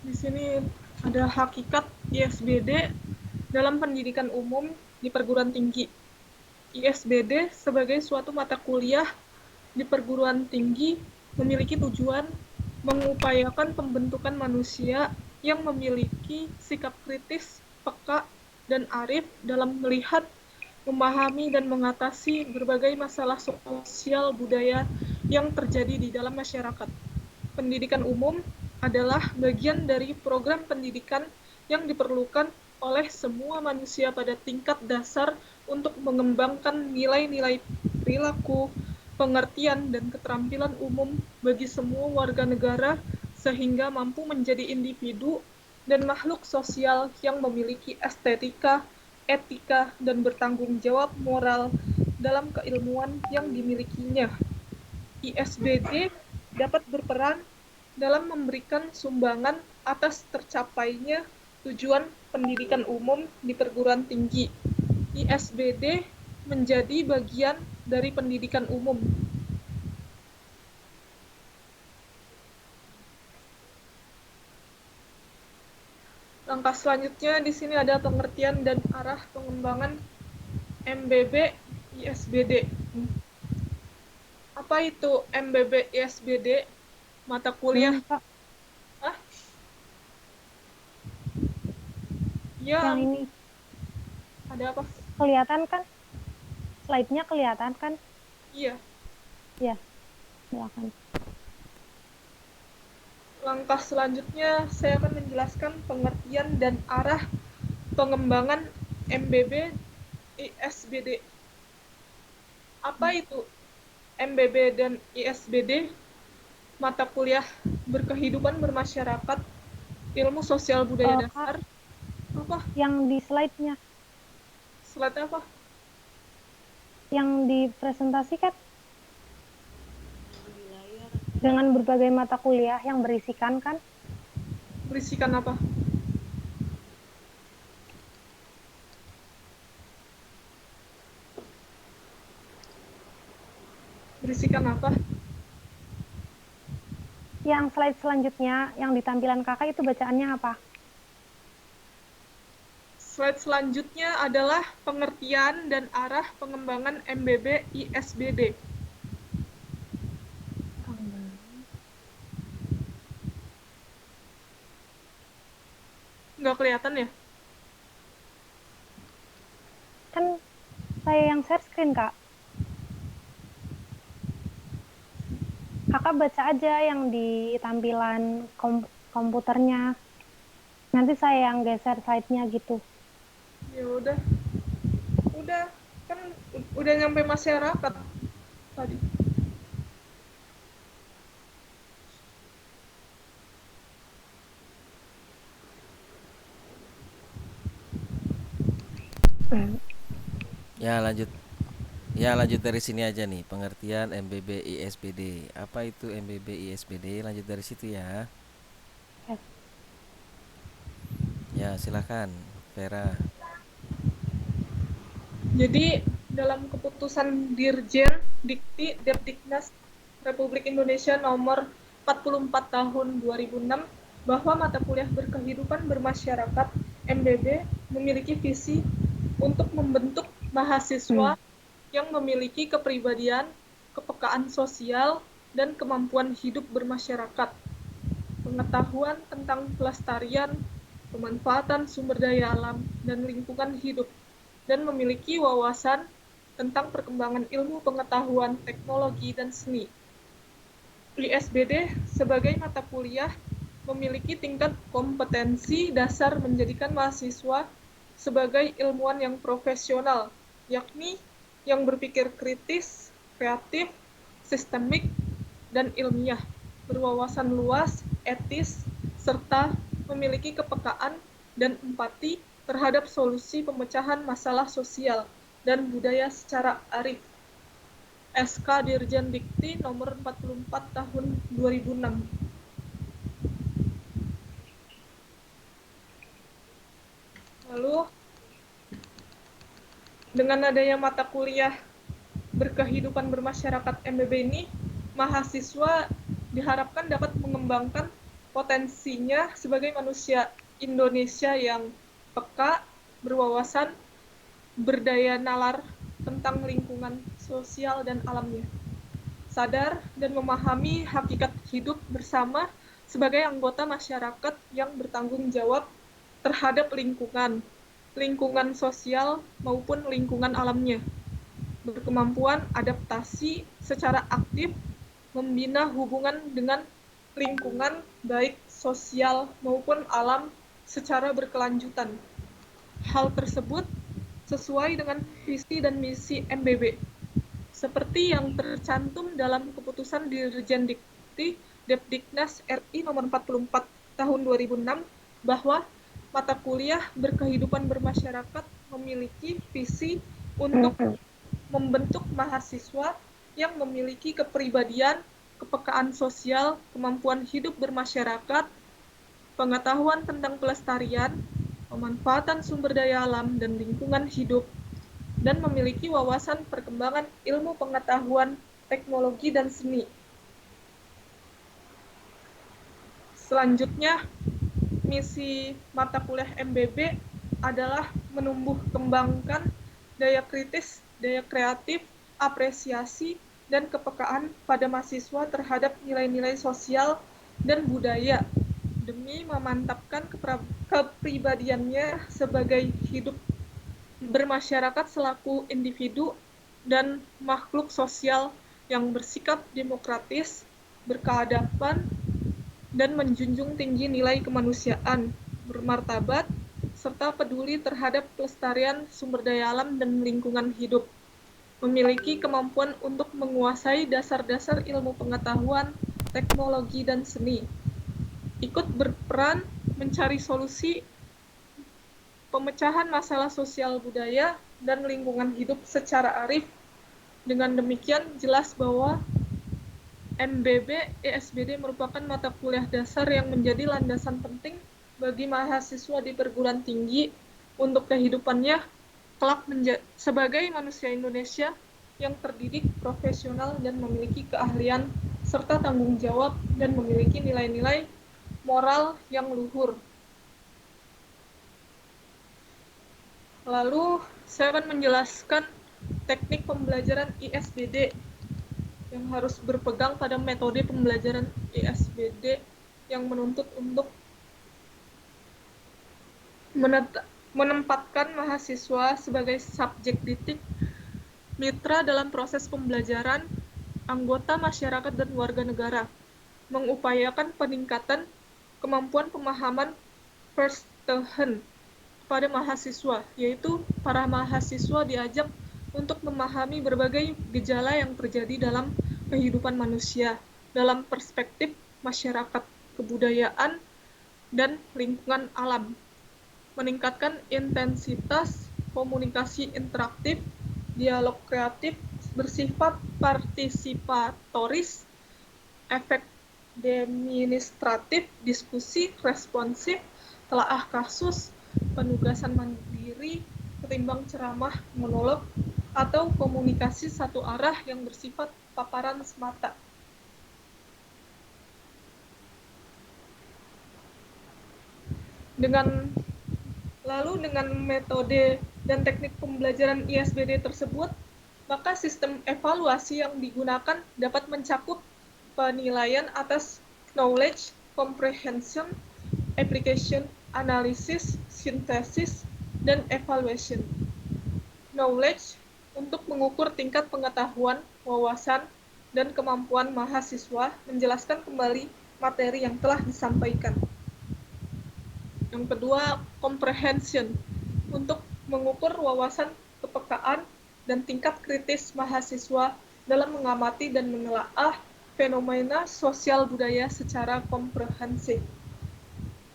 di sini ada hakikat ISBD dalam pendidikan umum di perguruan tinggi. ISBD sebagai suatu mata kuliah di perguruan tinggi memiliki tujuan mengupayakan pembentukan manusia yang memiliki sikap kritis, peka, dan arif dalam melihat, memahami, dan mengatasi berbagai masalah sosial budaya yang terjadi di dalam masyarakat. Pendidikan umum adalah bagian dari program pendidikan yang diperlukan oleh semua manusia pada tingkat dasar untuk mengembangkan nilai-nilai perilaku, pengertian, dan keterampilan umum bagi semua warga negara sehingga mampu menjadi individu dan makhluk sosial yang memiliki estetika, etika, dan bertanggung jawab moral dalam keilmuan yang dimilikinya. ISBD dapat berperan dalam memberikan sumbangan atas tercapainya tujuan pendidikan umum di perguruan tinggi. ISBD menjadi bagian dari pendidikan umum. Langkah selanjutnya di sini ada pengertian dan arah pengembangan MBB ISBD. Apa itu MBB ISBD? Mata kuliah. Pak. Hah? Ya. Yang ini Ada apa? kelihatan kan? Slide-nya kelihatan kan? Iya. Ya, silakan. Langkah selanjutnya saya akan menjelaskan pengertian dan arah pengembangan MBB ISBD. Apa itu MBB dan ISBD? Mata kuliah berkehidupan bermasyarakat, ilmu sosial budaya dasar. Apa? Yang di slide-nya. Slide apa? Yang dipresentasikan dengan berbagai mata kuliah yang berisikan kan? Berisikan apa? Berisikan apa? Yang slide selanjutnya, yang di tampilan kakak itu bacaannya apa? Slide selanjutnya adalah pengertian dan arah pengembangan MBB ISBD. Nggak kelihatan ya? Kan saya yang share screen, Kak. Kakak baca aja yang di tampilan komputernya. Nanti saya yang geser slide-nya gitu. Ya udah. Udah, kan udah nyampe masyarakat tadi. Ya lanjut dari sini aja nih, pengertian MBB ISBD. Apa itu MBB ISBD? Lanjut dari situ ya. Ya silakan Vera. Jadi dalam keputusan Dirjen Dikti Depdiknas Republik Indonesia nomor 44 tahun 2006 bahwa mata kuliah berkehidupan bermasyarakat MBB memiliki visi untuk membentuk mahasiswa yang memiliki kepribadian, kepekaan sosial, dan kemampuan hidup bermasyarakat, pengetahuan tentang pelestarian, pemanfaatan sumber daya alam, dan lingkungan hidup, dan memiliki wawasan tentang perkembangan ilmu pengetahuan, teknologi, dan seni. ISBD sebagai mata kuliah memiliki tingkat kompetensi dasar menjadikan mahasiswa sebagai ilmuwan yang profesional, yakni yang berpikir kritis, kreatif, sistemik, dan ilmiah, berwawasan luas, etis, serta memiliki kepekaan dan empati terhadap solusi pemecahan masalah sosial dan budaya secara arif. SK Dirjen Dikti nomor 44 tahun 2006. Lalu, dengan adanya mata kuliah berkehidupan bermasyarakat MBB ini, mahasiswa diharapkan dapat mengembangkan potensinya sebagai manusia Indonesia yang peka, berwawasan, berdaya nalar tentang lingkungan sosial dan alamnya, sadar dan memahami hakikat hidup bersama sebagai anggota masyarakat yang bertanggung jawab terhadap lingkungan sosial maupun lingkungan alamnya, berkemampuan adaptasi secara aktif, membina hubungan dengan lingkungan baik sosial maupun alam secara berkelanjutan. Hal tersebut sesuai dengan visi dan misi MBB, seperti yang tercantum dalam keputusan Dirjen Dikti Depdiknas RI nomor 44 tahun 2006 bahwa mata kuliah berkehidupan bermasyarakat memiliki visi untuk membentuk mahasiswa yang memiliki kepribadian, kepekaan sosial, kemampuan hidup bermasyarakat, pengetahuan tentang pelestarian, pemanfaatan sumber daya alam dan lingkungan hidup, dan memiliki wawasan perkembangan ilmu pengetahuan, teknologi, dan seni. Selanjutnya, misi mata kuliah MBB adalah menumbuh kembangkan daya kritis, daya kreatif, apresiasi, dan kepekaan pada mahasiswa terhadap nilai-nilai sosial dan budaya demi memantapkan kepribadiannya sebagai hidup bermasyarakat selaku individu dan makhluk sosial yang bersikap demokratis, berkeadaban, dan menjunjung tinggi nilai kemanusiaan, bermartabat, serta peduli terhadap pelestarian sumber daya alam dan lingkungan hidup, memiliki kemampuan untuk menguasai dasar-dasar ilmu pengetahuan, teknologi, dan seni, ikut berperan mencari solusi pemecahan masalah sosial budaya dan lingkungan hidup secara arif. Dengan demikian, jelas bahwa MBB ISBD merupakan mata kuliah dasar yang menjadi landasan penting bagi mahasiswa di perguruan tinggi untuk kehidupannya kelak sebagai manusia Indonesia yang terdidik, profesional, dan memiliki keahlian serta tanggung jawab dan memiliki nilai-nilai moral yang luhur. Lalu, saya akan menjelaskan teknik pembelajaran ISBD yang harus berpegang pada metode pembelajaran ISBD yang menuntut untuk menempatkan mahasiswa sebagai subjek didik, mitra dalam proses pembelajaran, anggota masyarakat dan warga negara, mengupayakan peningkatan kemampuan pemahaman first hand pada mahasiswa, yaitu para mahasiswa diajak untuk memahami berbagai gejala yang terjadi dalam kehidupan manusia dalam perspektif masyarakat, kebudayaan, dan lingkungan alam, meningkatkan intensitas komunikasi interaktif, dialog kreatif bersifat partisipatoris, efek demonstratif, diskusi responsif, telaah kasus, penugasan mandiri, ketimbang ceramah monolog, atau komunikasi satu arah yang bersifat paparan semata. Dengan metode dan teknik pembelajaran ISBD tersebut, maka sistem evaluasi yang digunakan dapat mencakup penilaian atas knowledge, comprehension, application, analysis, synthesis, dan evaluation. Knowledge untuk mengukur tingkat pengetahuan, wawasan, dan kemampuan mahasiswa menjelaskan kembali materi yang telah disampaikan. Yang kedua, comprehension untuk mengukur wawasan, kepekaan, dan tingkat kritis mahasiswa dalam mengamati dan menelaah fenomena sosial budaya secara komprehensif.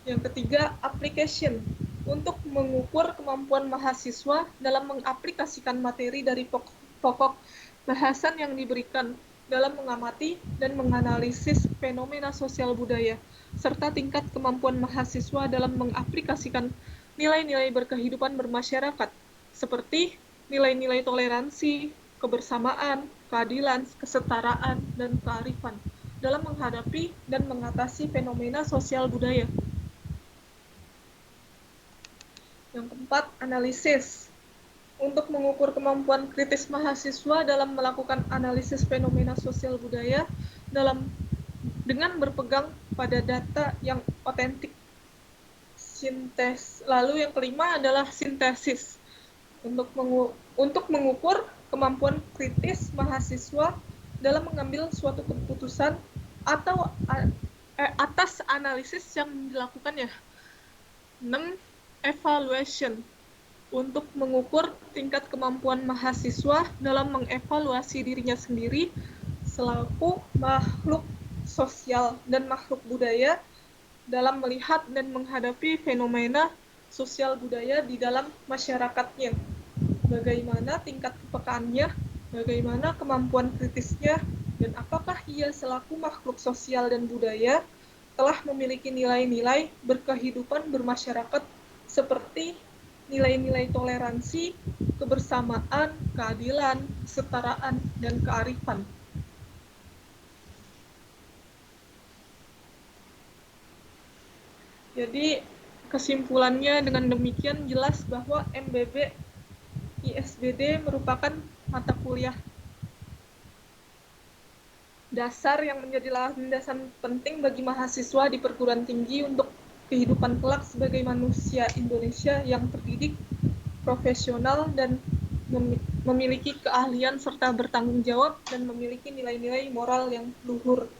Yang ketiga, application untuk mengukur kemampuan mahasiswa dalam mengaplikasikan materi dari pokok bahasan yang diberikan dalam mengamati dan menganalisis fenomena sosial budaya, serta tingkat kemampuan mahasiswa dalam mengaplikasikan nilai-nilai berkehidupan bermasyarakat, seperti nilai-nilai toleransi, kebersamaan, keadilan, kesetaraan, dan kearifan, dalam menghadapi dan mengatasi fenomena sosial budaya. Yang keempat, analisis untuk mengukur kemampuan kritis mahasiswa dalam melakukan analisis fenomena sosial budaya dengan berpegang pada data yang otentik. Lalu yang kelima adalah sintesis untuk mengukur kemampuan kritis mahasiswa dalam mengambil suatu keputusan atau atas analisis yang dilakukannya. 6. Evaluation untuk mengukur tingkat kemampuan mahasiswa dalam mengevaluasi dirinya sendiri selaku makhluk sosial dan makhluk budaya dalam melihat dan menghadapi fenomena sosial budaya di dalam masyarakatnya. Bagaimana tingkat kepekaannya, bagaimana kemampuan kritisnya, dan apakah ia selaku makhluk sosial dan budaya telah memiliki nilai-nilai berkehidupan bermasyarakat seperti nilai-nilai toleransi, kebersamaan, keadilan, kesetaraan, dan kearifan. Jadi, kesimpulannya dengan demikian jelas bahwa MBB ISBD merupakan mata kuliah dasar yang menjadi landasan penting bagi mahasiswa di perguruan tinggi untuk kehidupan kelak sebagai manusia Indonesia yang terdidik, profesional, dan memiliki keahlian serta bertanggung jawab dan memiliki nilai-nilai moral yang luhur.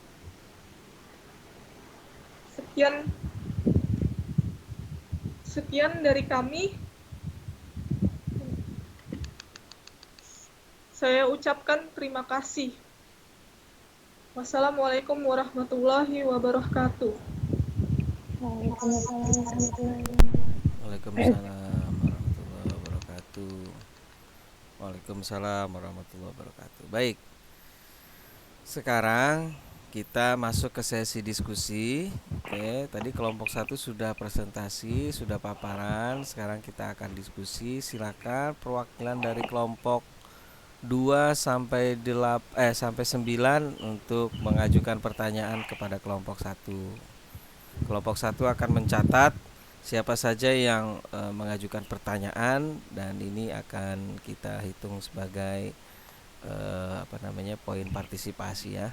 Sekian dari kami. Saya ucapkan terima kasih. Wassalamualaikum warahmatullahi wabarakatuh. Waalaikumsalam warahmatullahi wabarakatuh. Waalaikumsalam warahmatullahi wabarakatuh. Baik, sekarang kita masuk ke sesi diskusi. Oke, tadi kelompok 1 sudah presentasi, sudah paparan. Sekarang kita akan diskusi. Silakan perwakilan dari kelompok 2 sampai 9 untuk mengajukan pertanyaan kepada kelompok 1. Kelompok 1 akan mencatat siapa saja yang mengajukan pertanyaan, dan ini akan kita hitung sebagai poin partisipasi ya.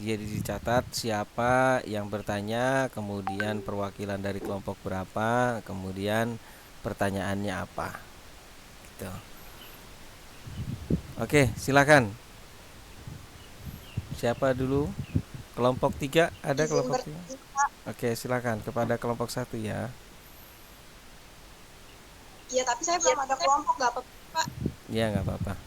Jadi dicatat siapa yang bertanya, kemudian perwakilan dari kelompok berapa, kemudian pertanyaannya apa. Gitu. Oke, silakan. Siapa dulu? Kelompok 3 ada kelompok 3? Oke, silakan kepada kelompok 1 ya. Iya, tapi saya belum ada kelompok, nggak apa-apa, Pak. Iya, nggak apa-apa.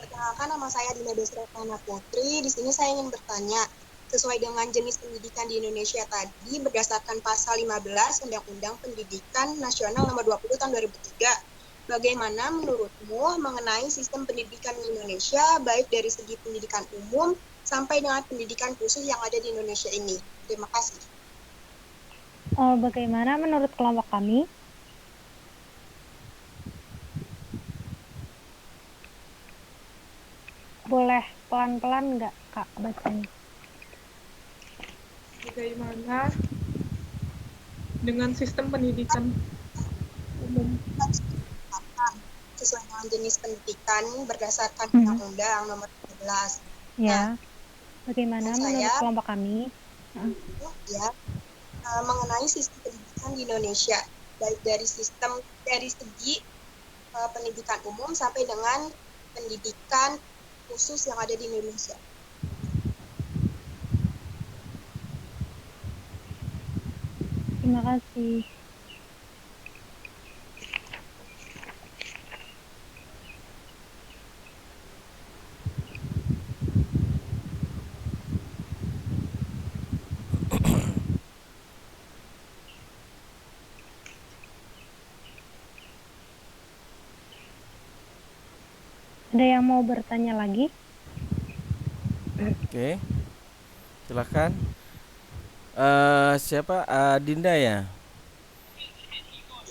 Perkenalkan, nama saya Dinda Desretana Putri. Di sini saya ingin bertanya, sesuai dengan jenis pendidikan di Indonesia tadi, berdasarkan pasal 15 Undang-Undang Pendidikan Nasional Nomor 20 Tahun 2003, bagaimana menurutmu mengenai sistem pendidikan di Indonesia, baik dari segi pendidikan umum sampai dengan pendidikan khusus yang ada di Indonesia ini? Terima kasih. Bagaimana menurut kelompok kami? Boleh pelan-pelan nggak, Kak, bacanya? Bagaimana dengan sistem pendidikan umum? sesuai dengan jenis pendidikan berdasarkan Mhm. Undang-Undang Nomor 13. Ya, bagaimana Menurut menurut saya, kelompok kami? ya, mengenai sistem pendidikan di Indonesia, baik dari segi pendidikan umum sampai dengan pendidikan khusus yang ada di Indonesia. Terima kasih. Ada yang mau bertanya lagi? Oke, silakan. Siapa? Adinda ya?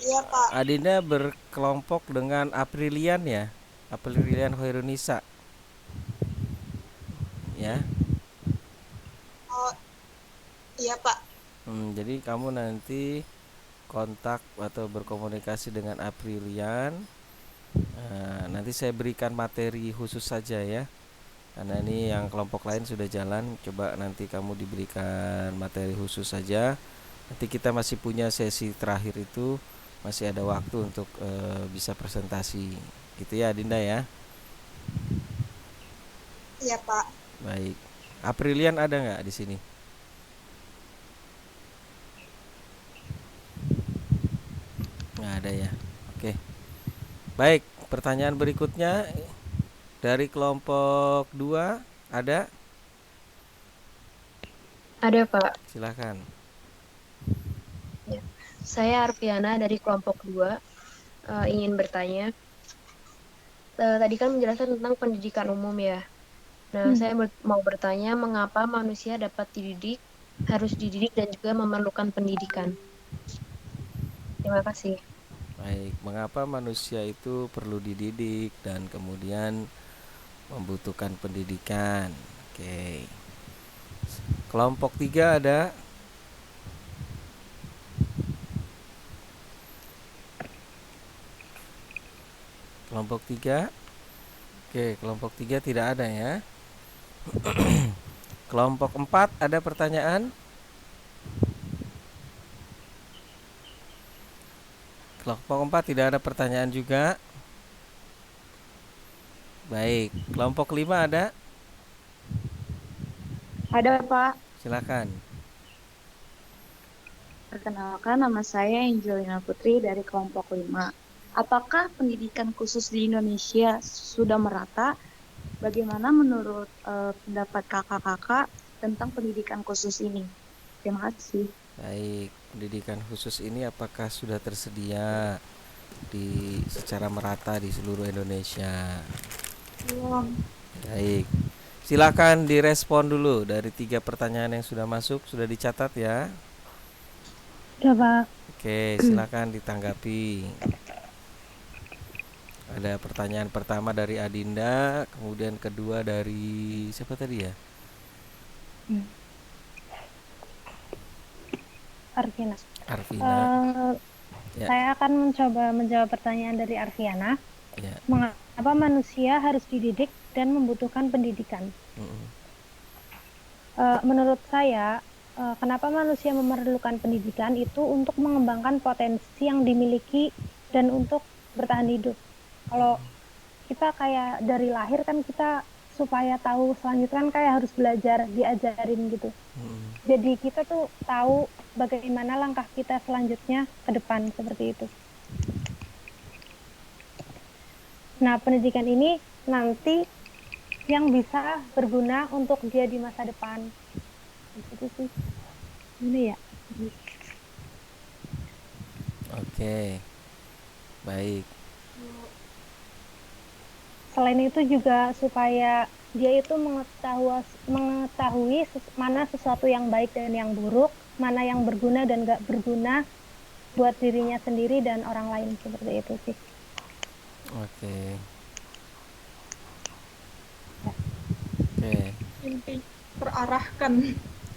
Iya, Pak. Adinda berkelompok dengan Aprilian ya? Aprilian Hoirunisa. Ya. Oh, iya, Pak. Jadi kamu nanti kontak atau berkomunikasi dengan Aprilian. Nanti saya berikan materi khusus saja ya. Karena ini yang kelompok lain sudah jalan, coba nanti kamu diberikan materi khusus saja. Nanti kita masih punya sesi terakhir itu, masih ada waktu untuk bisa presentasi. Gitu ya, Dinda ya. Iya, Pak. Baik. Aprilian ada nggak di sini? Nggak ada ya. Oke. Baik, pertanyaan berikutnya dari kelompok 2 ada? Ada, Pak. Silakan. Ya. Saya Arfiana dari kelompok 2 ingin bertanya. Tadi kan menjelaskan tentang pendidikan umum ya. Nah, saya mau bertanya mengapa manusia dapat dididik, harus dididik dan juga memerlukan pendidikan. Terima kasih. Baik, mengapa manusia itu perlu dididik dan kemudian membutuhkan pendidikan? Oke. Kelompok 3 ada? Kelompok 3? Oke, kelompok 3 tidak ada ya. Kelompok 4 ada pertanyaan? Kelompok 4 tidak ada pertanyaan juga. Baik, kelompok 5 ada? Ada, Pak. Silakan. Perkenalkan, nama saya Angelina Putri dari kelompok 5. Apakah pendidikan khusus di Indonesia sudah merata? Bagaimana menurut pendapat kakak-kakak tentang pendidikan khusus ini? Terima kasih. Baik, pendidikan khusus ini apakah sudah tersedia secara merata di seluruh Indonesia? Baik, silakan direspon dulu dari 3 pertanyaan yang sudah masuk, sudah dicatat ya. Sudah, Pak. Oke, silakan ditanggapi. Ada pertanyaan pertama dari Adinda, kemudian kedua dari siapa tadi ya? Arfiana. Arvina. Ya. Saya akan mencoba menjawab pertanyaan dari Arfiana. Ya. Mengapa manusia harus dididik dan membutuhkan pendidikan? Menurut saya, kenapa manusia memerlukan pendidikan itu untuk mengembangkan potensi yang dimiliki dan untuk bertahan hidup. Kalau kita kayak dari lahir kan kita supaya tahu selanjutnya kan kayak harus belajar, diajarin gitu. Jadi kita tuh tahu bagaimana langkah kita selanjutnya ke depan seperti itu. Nah, pendidikan ini nanti yang bisa berguna untuk dia di masa depan. Itu sih. Ini ya. Oke. Baik. Selain itu juga supaya dia itu mengetahui mana sesuatu yang baik dan yang buruk, mana yang berguna dan gak berguna buat dirinya sendiri dan orang lain, seperti itu sih. Oke. Inti terarahkan.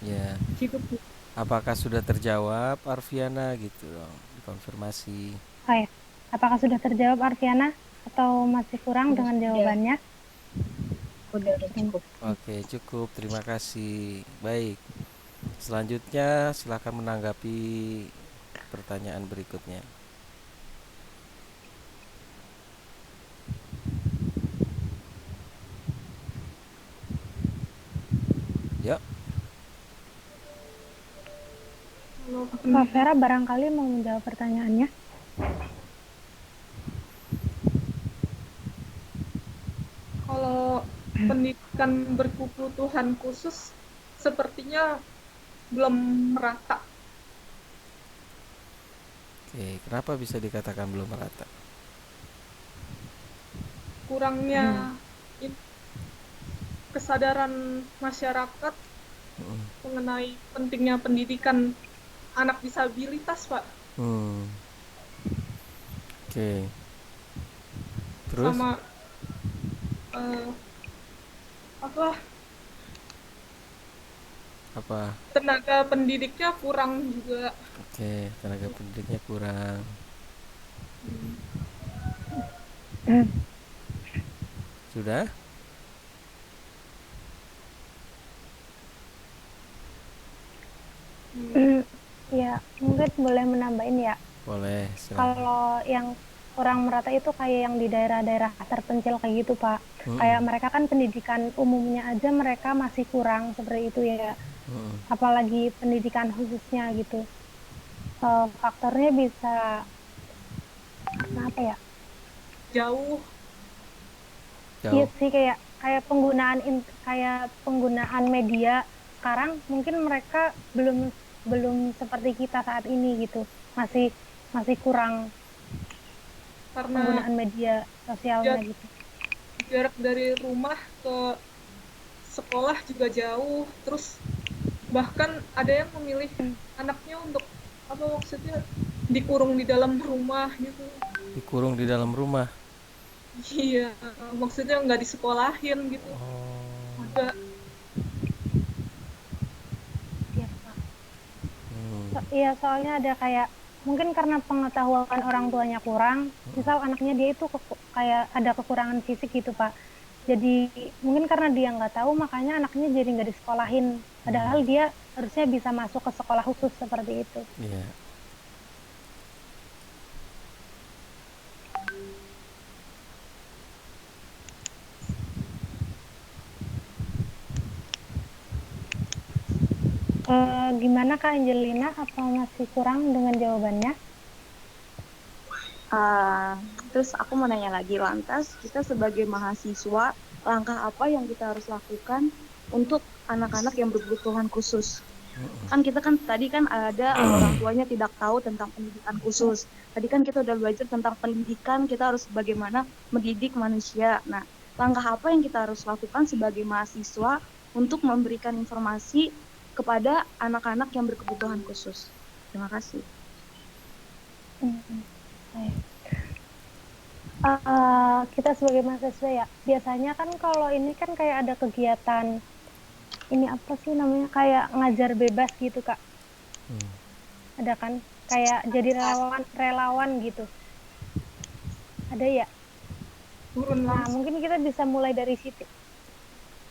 Ya. Hidup. Apakah sudah terjawab Arfiana gitu dong? Dikonfirmasi. Oh ya. Apakah sudah terjawab Arfiana? atau masih kurang dengan jawabannya? Udah cukup. Oke, cukup. Terima kasih. Baik. Selanjutnya silakan menanggapi pertanyaan berikutnya. Yuk. Kak Vera barangkali mau menjawab pertanyaannya. Kalau pendidikan berkebutuhan khusus sepertinya belum merata. Oke, kenapa bisa dikatakan belum merata? Kurangnya kesadaran masyarakat mengenai pentingnya pendidikan anak disabilitas, Pak. Oke. Terus? Sama apa? Tenaga pendidiknya kurang juga. Oke, tenaga pendidiknya kurang. Sudah? Ya, mungkin boleh menambahin ya. Boleh, silakan. Kalau yang kurang merata itu kayak yang di daerah-daerah terpencil kayak gitu, Pak. Kayak mereka kan pendidikan umumnya aja mereka masih kurang seperti itu ya. Apalagi pendidikan khususnya gitu. Faktornya bisa apa ya? Jauh. Iya sih kayak penggunaan media sekarang mungkin mereka belum seperti kita saat ini gitu. Masih kurang Karena penggunaan media sosialnya gitu. Jarak dari rumah ke sekolah juga jauh, terus bahkan ada yang memilih anaknya untuk maksudnya dikurung di dalam rumah gitu. Dikurung di dalam rumah? Iya, maksudnya nggak disekolahin gitu. Ada. Iya, Pak. Iya, soalnya ada kayak mungkin karena pengetahuan orang tuanya kurang, misal anaknya dia itu kayak ada kekurangan fisik gitu, Pak. Jadi mungkin karena dia nggak tahu, makanya anaknya jadi nggak disekolahin. Padahal dia harusnya bisa masuk ke sekolah khusus seperti itu. Iya. Gimana Kak Angelina? Apa masih kurang dengan jawabannya? Terus aku mau nanya lagi, lantas kita sebagai mahasiswa, langkah apa yang kita harus lakukan untuk anak-anak yang berkebutuhan khusus? Kan kita kan tadi kan ada orang tuanya tidak tahu tentang pendidikan khusus. Tadi kan kita udah belajar tentang pendidikan, kita harus bagaimana mendidik manusia. Nah, langkah apa yang kita harus lakukan sebagai mahasiswa untuk memberikan informasi kepada anak-anak yang berkebutuhan khusus? Terima kasih. Kita sebagai mahasiswa ya, biasanya kan kalau ini kan kayak ada kegiatan, ini apa sih namanya, kayak ngajar bebas gitu Kak. Ada kan, kayak jadi relawan gitu. Ada ya? Nah, mungkin kita bisa mulai dari situ.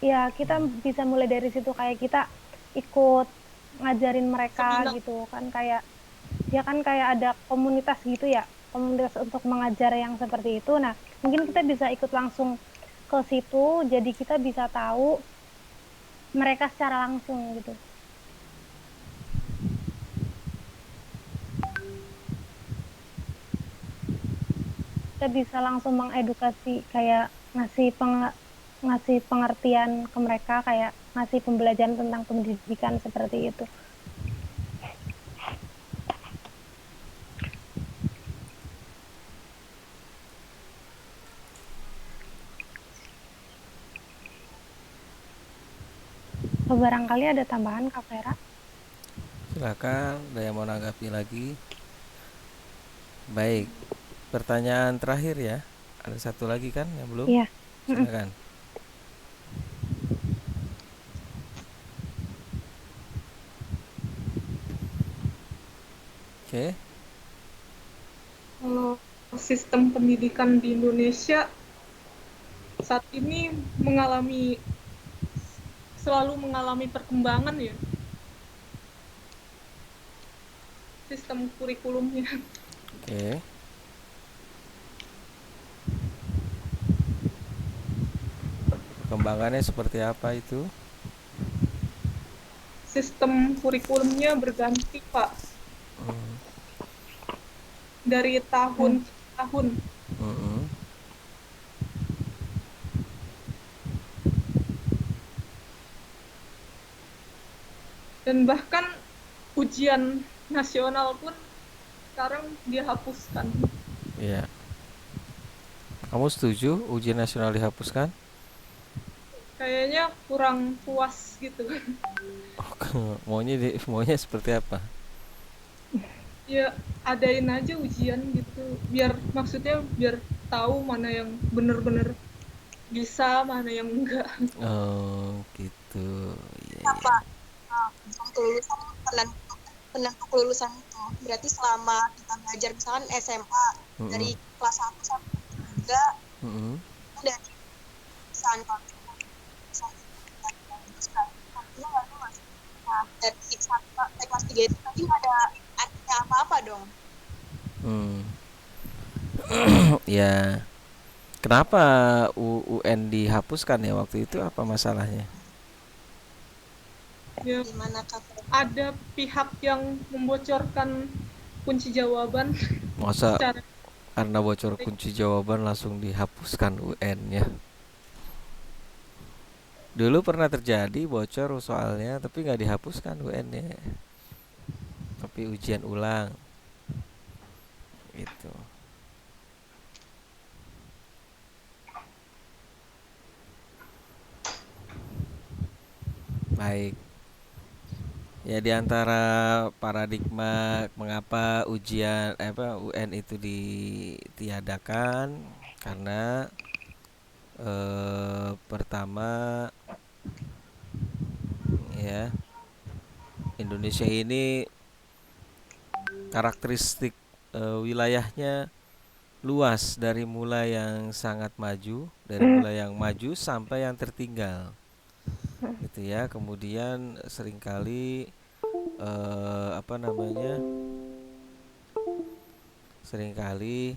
Ya, kita bisa mulai dari situ, kayak kita ikut ngajarin mereka gitu kan, kayak ya kan kayak ada komunitas gitu ya, komunitas untuk mengajar yang seperti itu. Nah, mungkin kita bisa ikut langsung ke situ, jadi kita bisa tahu mereka secara langsung gitu. Kita bisa langsung mengedukasi, kayak ngasih pengertian ke mereka, kayak ngasih pembelajaran tentang pendidikan seperti itu. Barangkali ada tambahan Kak Vera? Silakan, ada yang mau nanggapi lagi? Baik, pertanyaan terakhir ya. Ada satu lagi kan yang belum? Iya. Silakan. Oke. Kalau sistem pendidikan di Indonesia saat ini selalu mengalami perkembangan ya, sistem kurikulumnya. Oke. Perkembangannya seperti apa itu? Sistem kurikulumnya berganti, Pak, Hmm. dari tahun ke tahun. Mm-mm. Dan bahkan ujian nasional pun sekarang dihapuskan. Iya. Kamu setuju ujian nasional dihapuskan? Kayaknya kurang puas gitu. Maunya seperti apa? Ya adain aja ujian gitu, maksudnya biar tahu mana yang bener-bener bisa, mana yang enggak. Oh, gitu. Iya, iya. Apa kelulusan penentu kelulusan itu berarti selama kita belajar misalkan SMA dari Mm-mm. kelas 1 sampai 3 Mm-mm. dari perusahaan nah dari kelas 3 itu tadi nggak ada artinya apa-apa dong. Hmm. Ya, kenapa UN dihapuskan ya waktu itu? Apa masalahnya? Ya, Gimana Kak? ada pihak yang membocorkan kunci jawaban Masa secara karena bocor kunci jawaban langsung dihapuskan UN-nya? Dulu pernah terjadi bocor soalnya, tapi nggak dihapuskan UN-nya. Tapi ujian ulang. Gitu. Baik. Ya, di antara paradigma mengapa UN itu ditiadakan karena pertama ya, Indonesia ini karakteristik wilayahnya luas, dari mulai yang sangat maju, dari mulai yang maju sampai yang tertinggal. Gitu ya. Kemudian seringkali seringkali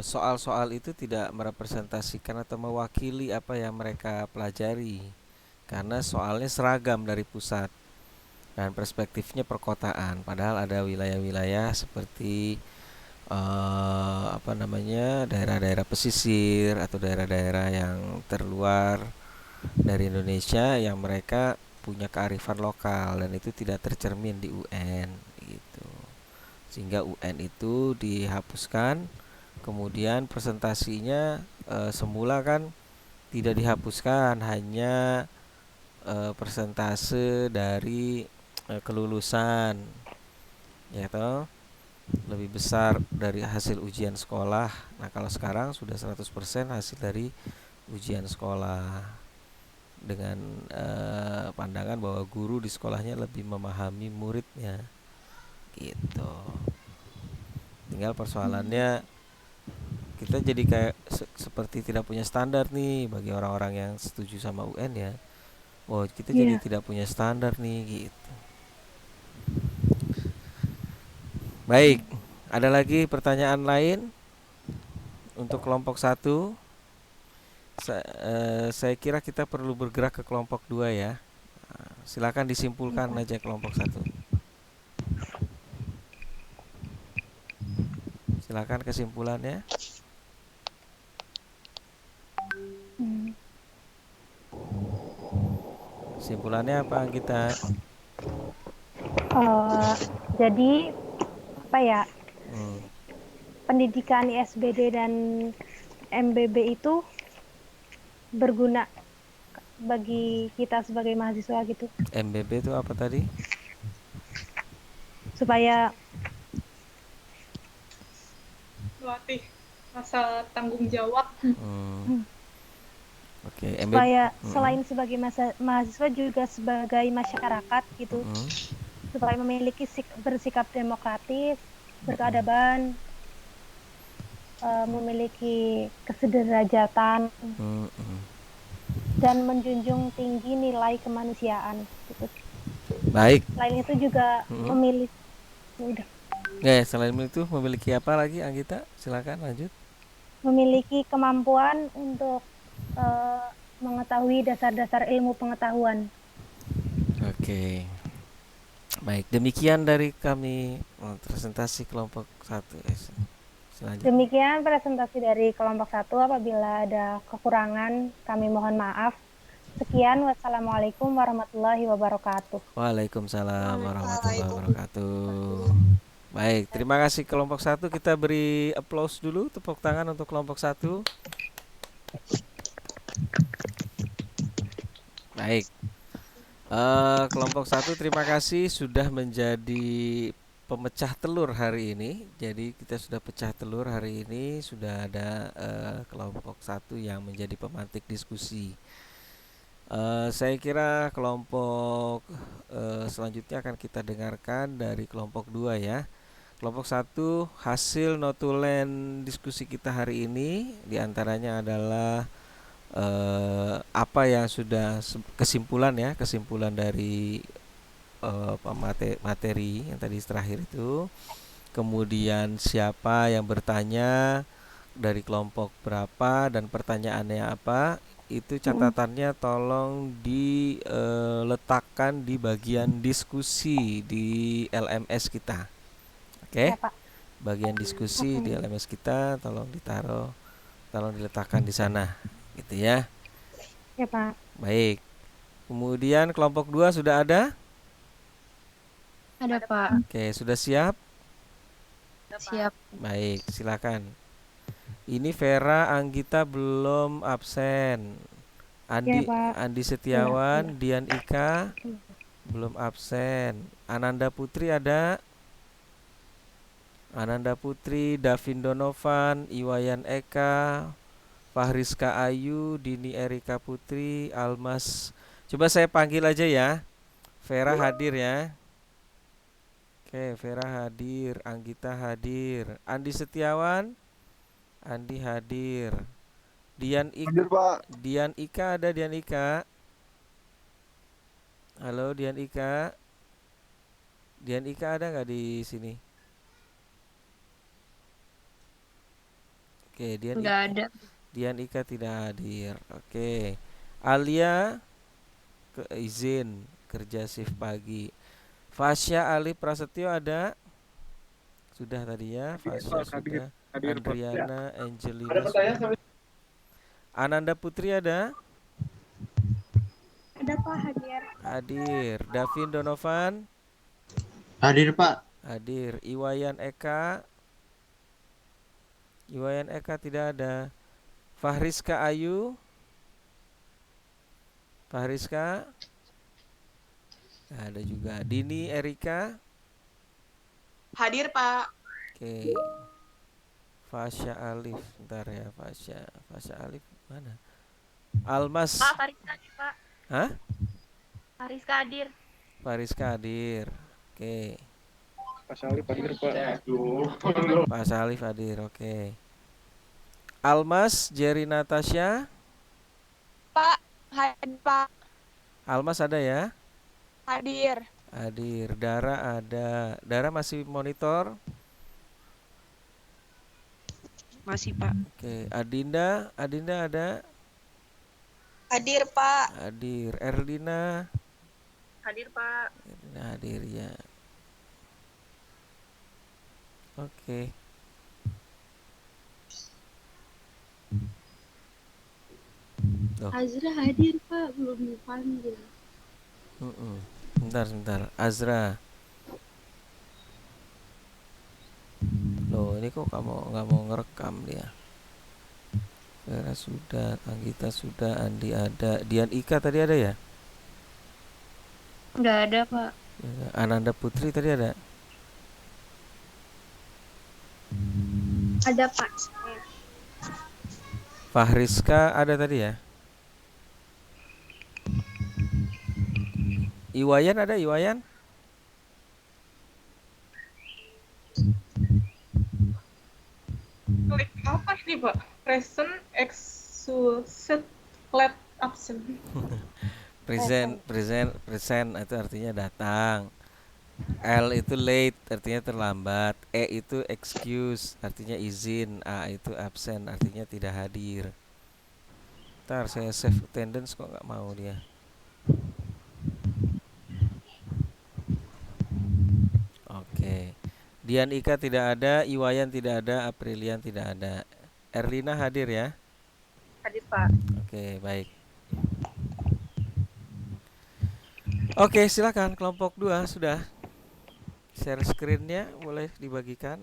soal-soal itu tidak merepresentasikan atau mewakili apa yang mereka pelajari, karena soalnya seragam dari pusat dan perspektifnya perkotaan, padahal ada wilayah-wilayah seperti daerah-daerah pesisir atau daerah-daerah yang terluar dari Indonesia yang mereka punya kearifan lokal, dan itu tidak tercermin di UN gitu. Sehingga UN itu dihapuskan. Kemudian presentasinya semula kan tidak dihapuskan, hanya persentase dari kelulusan, ya toh, lebih besar dari hasil ujian sekolah. Nah, kalau sekarang sudah 100% hasil dari ujian sekolah, dengan pandangan bahwa guru di sekolahnya lebih memahami muridnya gitu. Tinggal persoalannya, kita jadi kayak seperti tidak punya standar nih bagi orang-orang yang setuju sama UN ya. Oh, kita jadi Iya. tidak punya standar nih gitu. Baik, ada lagi pertanyaan lain untuk kelompok 1? Saya kira kita perlu bergerak ke kelompok 2 ya. Silakan disimpulkan aja kelompok 1. Silakan kesimpulannya. Kesimpulannya apa kita? Jadi apa ya, Hmm. pendidikan ISBD dan MBB itu berguna bagi kita sebagai mahasiswa gitu, MBB itu apa tadi? supaya melatih rasa tanggung jawab. Oke, supaya selain sebagai mahasiswa juga sebagai masyarakat gitu, supaya memiliki bersikap demokratis, berkeadaban, memiliki kesederajatan Mm-mm. dan menjunjung tinggi nilai kemanusiaan. Gitu. Baik. Selain itu juga Mm-mm. memiliki udah Selain itu memiliki apa lagi Anggita? Silakan lanjut. memiliki kemampuan untuk mengetahui dasar-dasar ilmu pengetahuan. Oke. Baik, demikian dari kami presentasi kelompok 1. Selanjutnya. Demikian presentasi dari kelompok 1. Apabila ada kekurangan, kami mohon maaf. Sekian, wassalamualaikum warahmatullahi wabarakatuh. Waalaikumsalam warahmatullahi wabarakatuh. Waalaikumsalam. Baik, terima kasih kelompok 1. Kita beri applause dulu, tepuk tangan untuk kelompok 1. Baik. Kelompok 1 terima kasih sudah menjadi pemecah telur hari ini. Jadi kita sudah pecah telur hari ini. Sudah ada kelompok 1 yang menjadi pemantik diskusi. Saya kira kelompok selanjutnya akan kita dengarkan dari kelompok 2 ya. Kelompok 1 hasil notulen diskusi kita hari ini diantaranya adalah apa yang sudah kesimpulan dari materi yang tadi terakhir itu. Kemudian siapa yang bertanya, dari kelompok berapa, dan pertanyaannya apa. Itu catatannya tolong diletakkan di bagian diskusi di LMS kita. Oke? Ya, Pak. Bagian diskusi di LMS kita tolong diletakkan di sana, gitu ya. Ya, Pak. Baik. Kemudian kelompok 2 sudah ada? Ada, Pak. Oke, sudah siap? Siap. Baik, silakan. Ini Vera Anggita belum absen. Ya, Pak. Andi Setiawan, Dian Ika belum absen. Ananda Putri ada? Ananda Putri, Davin Donovan, Iwayan Eka, Fahriska Ayu, Dini Erika Putri, Almas. Coba saya panggil aja ya. Vera hadir ya. Oke, Vera hadir, Anggita hadir, Andi Setiawan, Andi hadir. Dian Ika, Dian Ika ada? Dian Ika. Halo Dian Ika. Dian Ika ada nggak di sini? Oke, Nggak ada. Dian Ika tidak hadir. Oke. Alia izin kerja shift pagi. Fasya Ali Prasetyo ada? Sudah tadi ya. Fasya sudah. Adriana Angelina sudah. Ananda Putri ada? Ada Pak, hadir. Hadir. Davin Donovan? Hadir, Pak. Hadir. Iwayan Eka? Iwayan Eka tidak ada. Fahriska Ayu? Fahriska? Ada juga. Dini Erika? Hadir, Pak. Oke. Fasya Alif, bentar ya. Fasya Alif mana? Almas. Pak, Fariska hadir, Pak. Hah? Fariska hadir. Fariska hadir. Oke. Pak Salif hadir, Pak. Pak Salif hadir, oke. Almas, Jerry Natasha. Pak, hadir, Pak. Almas ada ya? Hadir. Hadir. Dara ada. Dara masih monitor? Masih, Pak. Oke. Adinda ada? Hadir, Pak. Hadir. Erlina? Hadir, Pak. Erlina hadir ya. Oke. Azra hadir, Pak, belum dipanggil. Sebentar. Azra. Loh, ini kok kamu nggak mau ngerekam dia? Vera sudah, Anggita sudah, Andi ada, Dian Ika tadi ada ya? Nggak ada, Pak. Ananda Putri tadi ada? Ada, Pak. Fahriska ada tadi ya? Iwayan ada? Iwayan? Klik apa ini, Pak? Present, exultate, let, absent. Present itu artinya datang. L itu late artinya terlambat. E itu excuse artinya izin. A itu absent artinya tidak hadir. Ntar saya save attendance kok nggak mau dia. Oke. Dian Ika tidak ada, Iwayan tidak ada, Aprilian tidak ada. Erlina hadir ya? Hadir, Pak. Oke, baik. Oke, silakan kelompok 2 sudah. Share screen-nya boleh dibagikan.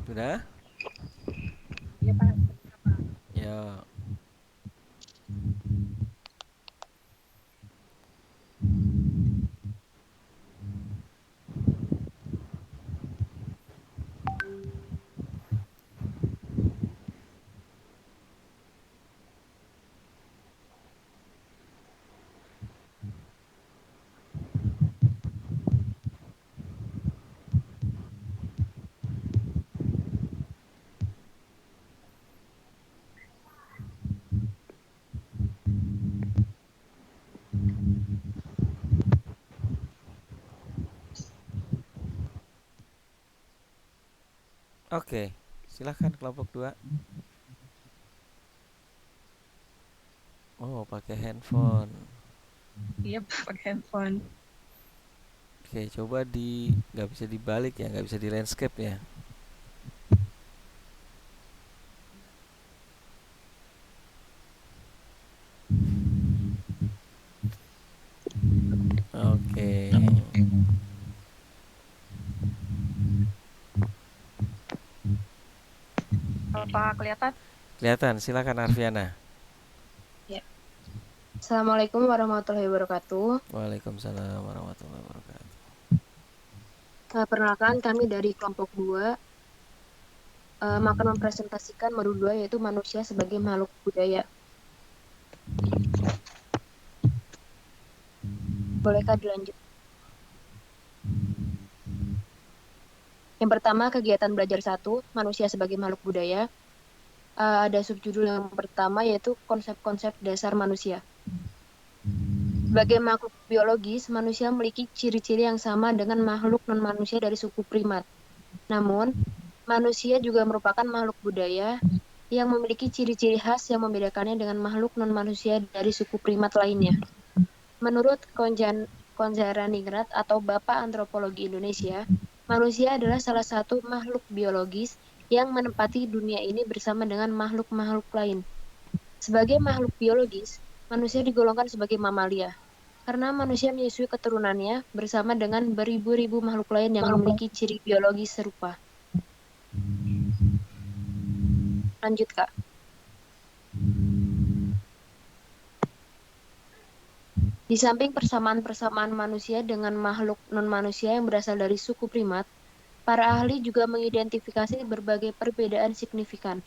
Sudah? Iya, Pak. Ya. Oke, silakan kelompok 2. Oh, pakai handphone. Iya, pakai handphone. Oke, coba nggak bisa dibalik ya, nggak bisa di landscape ya. Oke. Pak, kelihatan? Kelihatan, silakan Arfiana. Ya. Assalamualaikum warahmatullahi wabarakatuh. Waalaikumsalam warahmatullahi wabarakatuh. Perkenalkan, kami dari kelompok 2 akan mempresentasikan modul 2 yaitu manusia sebagai makhluk budaya. Bolehkah dilanjut? Yang pertama, kegiatan belajar 1, manusia sebagai makhluk budaya. Ada subjudul yang pertama yaitu konsep-konsep dasar manusia. Sebagai makhluk biologis, manusia memiliki ciri-ciri yang sama dengan makhluk non-manusia dari suku primat. Namun, manusia juga merupakan makhluk budaya yang memiliki ciri-ciri khas yang membedakannya dengan makhluk non-manusia dari suku primat lainnya. Menurut Konjaraningrat atau Bapak Antropologi Indonesia, manusia adalah salah satu makhluk biologis yang menempati dunia ini bersama dengan makhluk-makhluk lain. Sebagai makhluk biologis, manusia digolongkan sebagai mamalia, karena manusia menyusui keturunannya bersama dengan beribu-ribu makhluk lain yang memiliki ciri biologis serupa. Lanjut, Kak. Di samping persamaan-persamaan manusia dengan makhluk non-manusia yang berasal dari suku primat, para ahli juga mengidentifikasi berbagai perbedaan signifikan.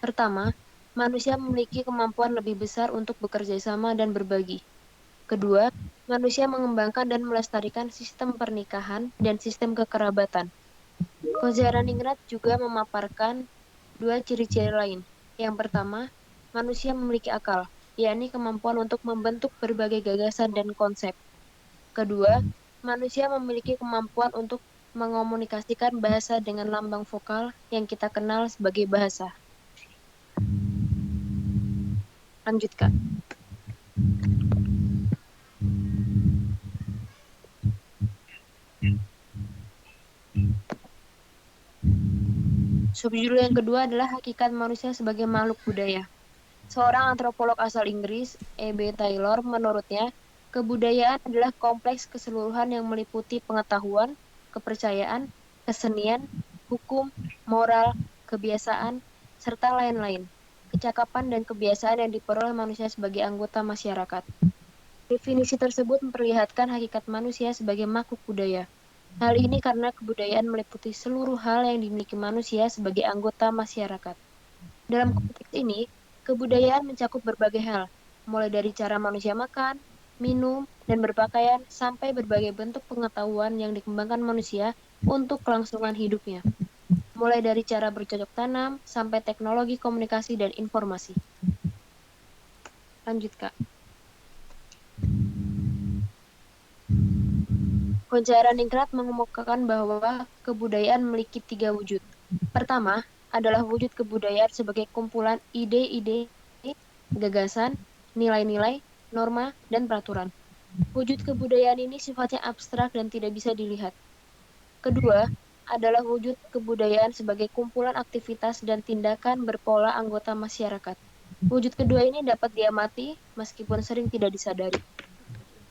Pertama, manusia memiliki kemampuan lebih besar untuk bekerja sama dan berbagi. Kedua, manusia mengembangkan dan melestarikan sistem pernikahan dan sistem kekerabatan. Konjaraningrat juga memaparkan 2 ciri-ciri lain. Yang pertama, manusia memiliki akal, yakni kemampuan untuk membentuk berbagai gagasan dan konsep. Kedua, manusia memiliki kemampuan untuk mengomunikasikan bahasa dengan lambang vokal yang kita kenal sebagai bahasa. Lanjut, Kak. Subjudul yang kedua adalah hakikat manusia sebagai makhluk budaya. Seorang antropolog asal Inggris, E.B. Taylor, menurutnya, kebudayaan adalah kompleks keseluruhan yang meliputi pengetahuan, kepercayaan, kesenian, hukum, moral, kebiasaan, serta lain-lain. Kecakapan dan kebiasaan yang diperoleh manusia sebagai anggota masyarakat. Definisi tersebut memperlihatkan hakikat manusia sebagai makhluk budaya. Hal ini karena kebudayaan meliputi seluruh hal yang dimiliki manusia sebagai anggota masyarakat. Dalam konteks ini, kebudayaan mencakup berbagai hal, mulai dari cara manusia makan, minum, dan berpakaian, sampai berbagai bentuk pengetahuan yang dikembangkan manusia untuk kelangsungan hidupnya. Mulai dari cara bercocok tanam, sampai teknologi komunikasi dan informasi. Lanjut, Kak. Konjaraningrat mengemukakan bahwa kebudayaan memiliki 3 wujud. Pertama, adalah wujud kebudayaan sebagai kumpulan ide-ide, gagasan, nilai-nilai, norma, dan peraturan. Wujud kebudayaan ini sifatnya abstrak dan tidak bisa dilihat. Kedua, adalah wujud kebudayaan sebagai kumpulan aktivitas dan tindakan berpola anggota masyarakat. Wujud kedua ini dapat diamati meskipun sering tidak disadari.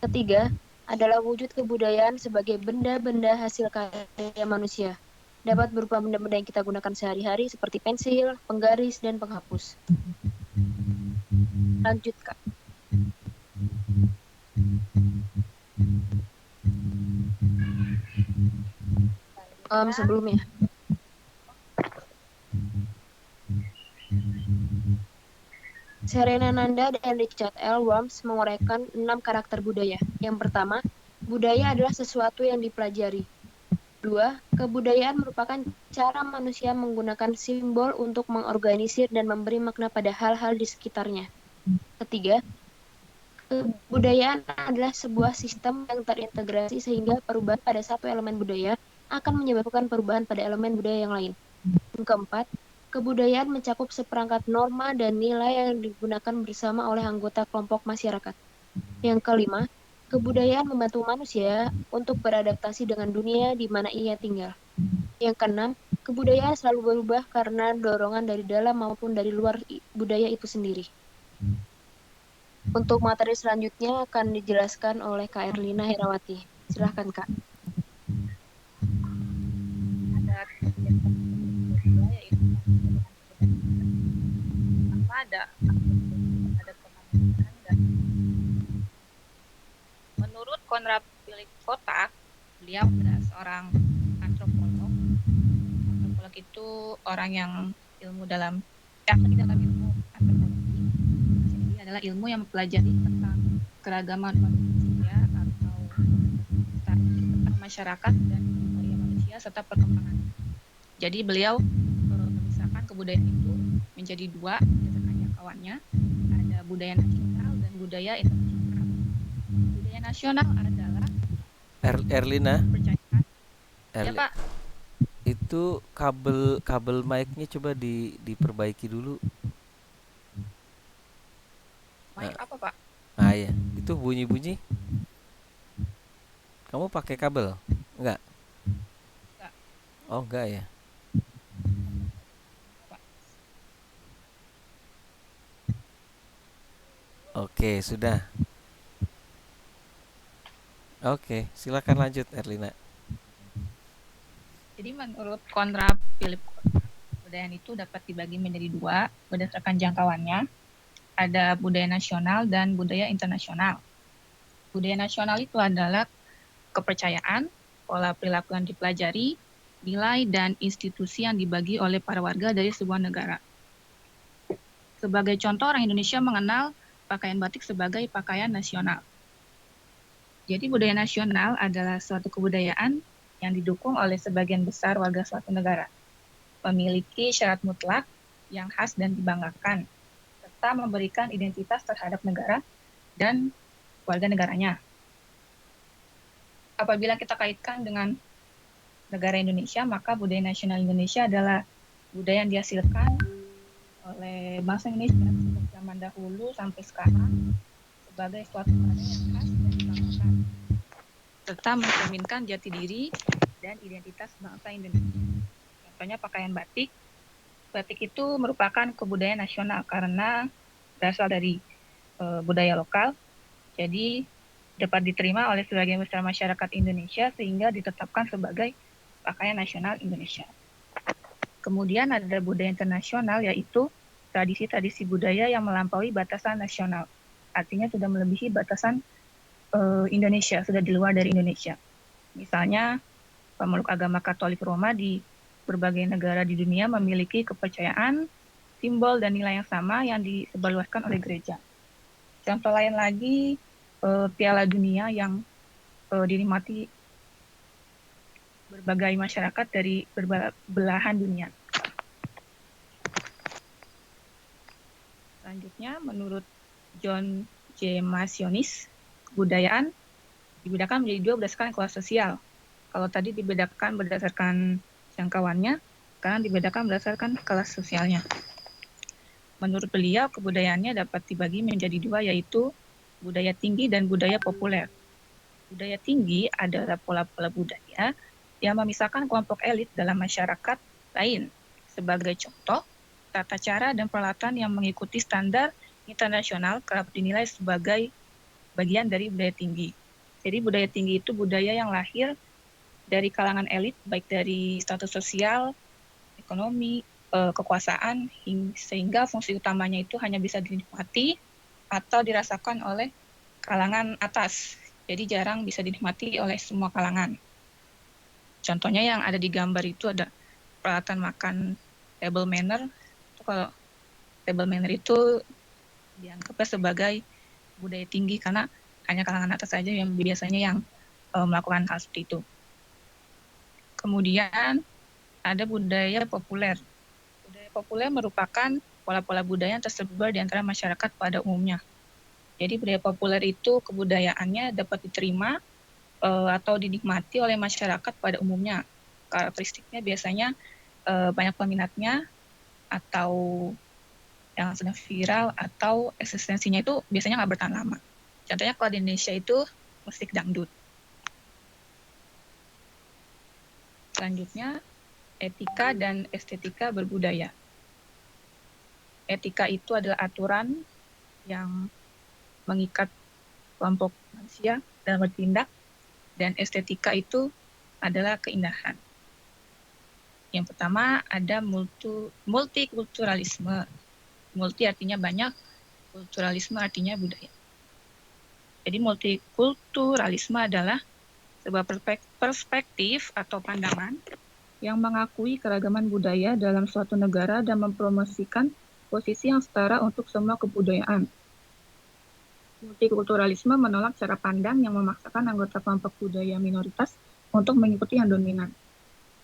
Ketiga, adalah wujud kebudayaan sebagai benda-benda hasil karya manusia. Dapat berupa benda-benda yang kita gunakan sehari-hari seperti pensil, penggaris, dan penghapus. Lanjut, Kak. Sebelumnya. Serena Nanda dan Richard L. Worms menguraikan 6 karakter budaya. Yang pertama, budaya adalah sesuatu yang dipelajari. 2. Kebudayaan merupakan cara manusia menggunakan simbol untuk mengorganisir dan memberi makna pada hal-hal di sekitarnya. Ketiga, kebudayaan adalah sebuah sistem yang terintegrasi sehingga perubahan pada satu elemen budaya akan menyebabkan perubahan pada elemen budaya yang lain. Yang keempat, kebudayaan mencakup seperangkat norma dan nilai yang digunakan bersama oleh anggota kelompok masyarakat. Yang kelima, kebudayaan membantu manusia untuk beradaptasi dengan dunia di mana ia tinggal. Yang keenam, kebudayaan selalu berubah karena dorongan dari dalam maupun dari luar budaya itu sendiri. Untuk materi selanjutnya akan dijelaskan oleh Kak Erlina Herawati. Silahkan, Kak. Ada budaya itu ada kemanusiaan dan menurut Konrad Philipp Kotak, beliau adalah seorang antropolog. Antropolog itu orang yang ilmu dalam ilmu antropologi. Jadi adalah ilmu yang mempelajari tentang keragaman manusia atau tentang masyarakat dan budaya manusia serta perkembangan. Jadi beliau memisahkan kebudayaan itu menjadi 2 berdasarkan jangkauannya. Ada budaya nasional dan budaya internasional. Budaya nasional adalah Erlina. Percayaan. Ya, Pak. Itu kabel mic-nya coba diperbaiki dulu. Mic apa, Pak? Ah ya, itu bunyi-bunyi. Kamu pakai kabel? Enggak? Enggak. Oh, enggak ya. Oke, sudah. Oke, silakan lanjut Erlina. Jadi menurut Konrad Philipp Kotak, kebudayaan itu dapat dibagi menjadi 2 berdasarkan jangkauannya. Ada budaya nasional dan budaya internasional. Budaya nasional itu adalah kepercayaan, pola perilaku yang dipelajari, nilai dan institusi yang dibagi oleh para warga dari sebuah negara. Sebagai contoh, orang Indonesia mengenal pakaian batik sebagai pakaian nasional. Jadi budaya nasional adalah suatu kebudayaan yang didukung oleh sebagian besar warga suatu negara, memiliki syarat mutlak yang khas dan dibanggakan, serta memberikan identitas terhadap negara dan warga negaranya. Apabila kita kaitkan dengan negara Indonesia, maka budaya nasional Indonesia adalah budaya yang dihasilkan oleh bangsa Indonesia sejak zaman dahulu sampai sekarang sebagai suatu budaya yang khas dan dibanggakan, serta mencerminkan jati diri dan identitas bangsa Indonesia. Contohnya pakaian batik. Batik itu merupakan kebudayaan nasional karena berasal dari budaya lokal, jadi dapat diterima oleh sebagian besar masyarakat Indonesia sehingga ditetapkan sebagai pakaian nasional Indonesia. Kemudian ada budaya internasional, yaitu tradisi-tradisi budaya yang melampaui batasan nasional. Artinya sudah melebihi batasan Indonesia, sudah di luar dari Indonesia. Misalnya, pemeluk agama Katolik Roma di berbagai negara di dunia memiliki kepercayaan, simbol, dan nilai yang sama yang disebarluaskan oleh gereja. Contoh lain lagi, Piala Dunia yang dinikmati berbagai masyarakat dari belahan dunia. Selanjutnya, menurut John J. Masionis, kebudayaan dibedakan menjadi dua berdasarkan kelas sosial. Kalau tadi dibedakan berdasarkan jangkauannya, sekarang dibedakan berdasarkan kelas sosialnya. Menurut beliau, kebudayaannya dapat dibagi menjadi dua, yaitu budaya tinggi dan budaya populer. Budaya tinggi adalah pola-pola budaya yang memisahkan kelompok elit dalam masyarakat lain. Sebagai contoh, tata cara dan peralatan yang mengikuti standar internasional kerap dinilai sebagai bagian dari budaya tinggi. Jadi budaya tinggi itu budaya yang lahir dari kalangan elit, baik dari status sosial, ekonomi, kekuasaan, sehingga fungsi utamanya itu hanya bisa dinikmati atau dirasakan oleh kalangan atas. Jadi jarang bisa dinikmati oleh semua kalangan. Contohnya yang ada di gambar itu ada peralatan makan table manner. Kalau table manner itu dianggapnya sebagai budaya tinggi karena hanya kalangan atas saja yang biasanya yang melakukan hal seperti itu. Kemudian ada budaya populer. Budaya populer merupakan pola-pola budaya yang tersebar di antara masyarakat pada umumnya. Jadi budaya populer itu kebudayaannya dapat diterima atau dinikmati oleh masyarakat pada umumnya. Karakteristiknya biasanya banyak peminatnya atau yang sedang viral atau eksistensinya itu biasanya nggak bertahan lama. Contohnya kalau di Indonesia itu musik dangdut. Selanjutnya, etika dan estetika berbudaya. Etika itu adalah aturan yang mengikat kelompok manusia dalam bertindak, dan estetika itu adalah keindahan. Yang pertama ada multikulturalisme. Multi artinya banyak, kulturalisme artinya budaya. Jadi multikulturalisme adalah sebuah perspektif atau pandangan yang mengakui keragaman budaya dalam suatu negara dan mempromosikan posisi yang setara untuk semua kebudayaan. Multikulturalisme menolak cara pandang yang memaksakan anggota kelompok budaya minoritas untuk mengikuti yang dominan.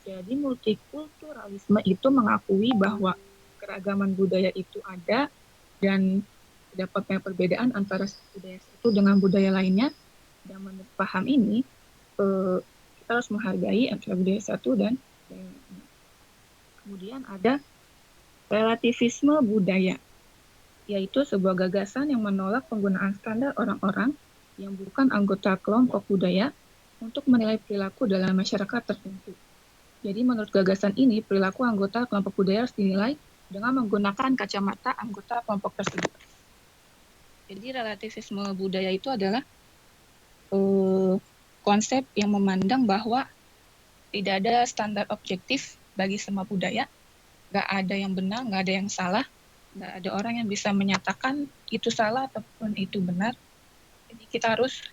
Jadi multikulturalisme itu mengakui bahwa keragaman budaya itu ada dan terdapat banyak perbedaan antara budaya satu dengan budaya lainnya. Dan menurut paham ini, kita harus menghargai antara budaya satu dan budaya lainnya. Kemudian ada relativisme budaya, yaitu sebuah gagasan yang menolak penggunaan standar orang-orang yang bukan anggota kelompok budaya untuk menilai perilaku dalam masyarakat tertentu. Jadi menurut gagasan ini, perilaku anggota kelompok budaya harus dinilai dengan menggunakan kacamata anggota kelompok tersebut. Jadi relativisme budaya itu adalah konsep yang memandang bahwa tidak ada standar objektif bagi semua budaya, nggak ada yang benar, nggak ada yang salah, nggak ada orang yang bisa menyatakan itu salah ataupun itu benar. Jadi kita harus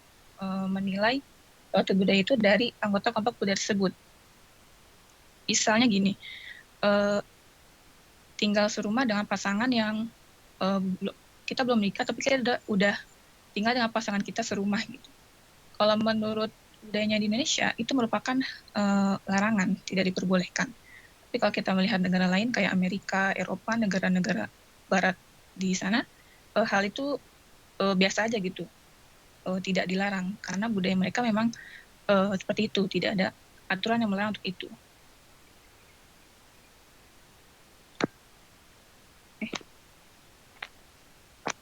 menilai suatu budaya itu dari anggota kelompok budaya tersebut. Misalnya gini, tinggal serumah dengan pasangan yang kita belum nikah, tapi kita udah tinggal dengan pasangan kita serumah gitu. Kalau menurut budayanya di Indonesia, itu merupakan larangan, tidak diperbolehkan. Tapi kalau kita melihat negara lain kayak Amerika, Eropa, negara-negara Barat di sana, hal itu biasa aja gitu, tidak dilarang karena budaya mereka memang seperti itu, tidak ada aturan yang melarang untuk itu.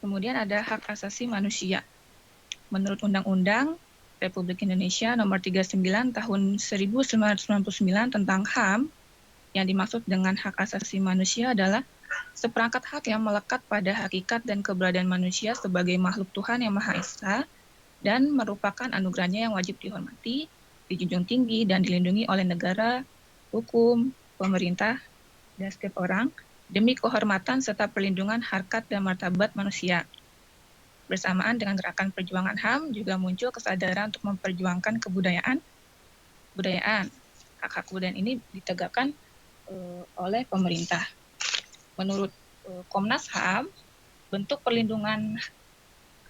Kemudian ada hak asasi manusia. Menurut Undang-Undang Republik Indonesia Nomor 39 Tahun 1999 tentang HAM, yang dimaksud dengan hak asasi manusia adalah seperangkat hak yang melekat pada hakikat dan keberadaan manusia sebagai makhluk Tuhan yang Maha Esa dan merupakan anugerahnya yang wajib dihormati, dijunjung tinggi, dan dilindungi oleh negara, hukum, pemerintah, dan setiap orang demi kehormatan serta perlindungan harkat dan martabat manusia. Bersamaan dengan gerakan perjuangan HAM juga muncul kesadaran untuk memperjuangkan kebudayaan. Hak-hak kebudayaan ini ditegakkan oleh pemerintah. Menurut Komnas HAM, bentuk perlindungan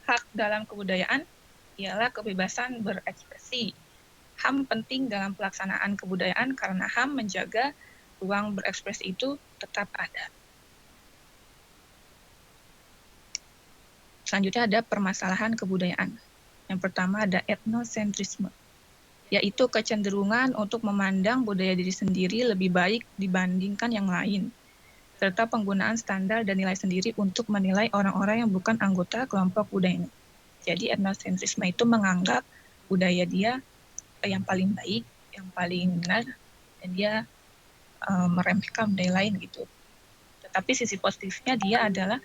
hak dalam kebudayaan ialah kebebasan berekspresi. HAM penting dalam pelaksanaan kebudayaan karena HAM menjaga ruang berekspresi itu tetap ada. Selanjutnya ada permasalahan kebudayaan. Yang pertama ada etnosentrisme, yaitu kecenderungan untuk memandang budaya diri sendiri lebih baik dibandingkan yang lain, serta penggunaan standar dan nilai sendiri untuk menilai orang-orang yang bukan anggota kelompok budayanya. Jadi etnosentrisme itu menganggap budaya dia yang paling baik, yang paling benar, dan dia meremehkan budaya lain gitu. Tetapi sisi positifnya dia adalah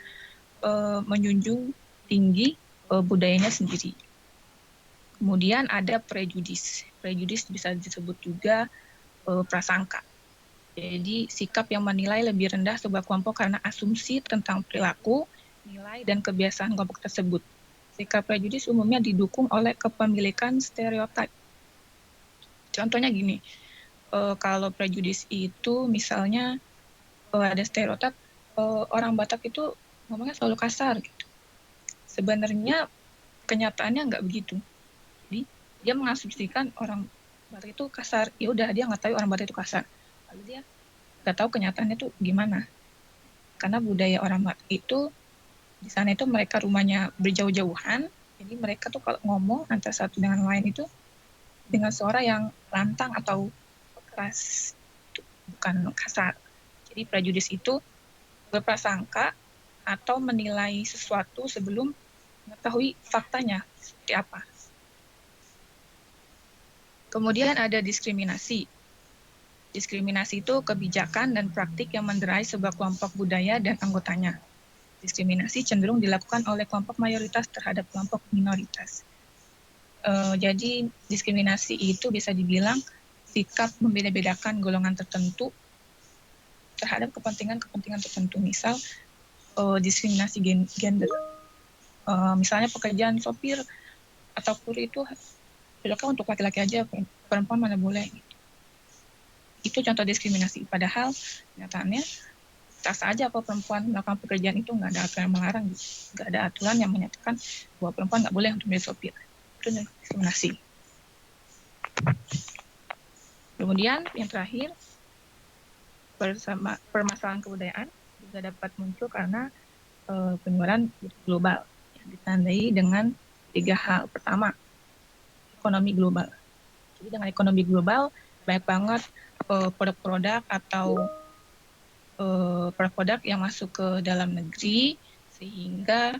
menjunjung tinggi budayanya sendiri. Kemudian ada prejudis. Prejudis bisa disebut juga prasangka. Jadi sikap yang menilai lebih rendah sebuah kelompok karena asumsi tentang perilaku, nilai, dan kebiasaan kelompok tersebut. Sikap prejudis umumnya didukung oleh kepemilikan stereotip. Contohnya gini, kalau prejudis itu misalnya ada stereotip orang Batak itu ngomongnya selalu kasar gitu. Sebenarnya kenyataannya nggak begitu. Jadi dia mengasumsikan orang Batak itu kasar. Ya udah dia nggak tahu orang Batak itu kasar. Lalu dia nggak tahu kenyataannya itu gimana. Karena budaya orang Batak itu di sana itu mereka rumahnya berjauh-jauhan. Jadi mereka tuh kalau ngomong antara satu dengan lain itu dengan suara yang lantang atau keras, bukan kasar. Jadi prejudis itu berprasangka atau menilai sesuatu sebelum mengetahui faktanya seperti apa. Kemudian ada diskriminasi. Diskriminasi itu kebijakan dan praktik yang menderai sebuah kelompok budaya dan anggotanya. Diskriminasi cenderung dilakukan oleh kelompok mayoritas terhadap kelompok minoritas. Jadi diskriminasi itu bisa dibilang sikap membeda-bedakan golongan tertentu terhadap kepentingan-kepentingan tertentu. Misal diskriminasi gender. Misalnya pekerjaan sopir atau kurir itu cocoknya untuk laki-laki aja, perempuan mana boleh. Itu contoh diskriminasi. Padahal kenyataannya sah saja kalau perempuan melakukan pekerjaan itu, nggak ada aturan yang melarang, nggak ada aturan yang menyatakan bahwa perempuan nggak boleh untuk menjadi sopir. Itu diskriminasi. Kemudian yang terakhir, permasalahan kebudayaan juga dapat muncul karena penyebaran global yang ditandai dengan 3 hal. Pertama, ekonomi global. Jadi dengan ekonomi global banyak banget produk-produk atau produk-produk yang masuk ke dalam negeri sehingga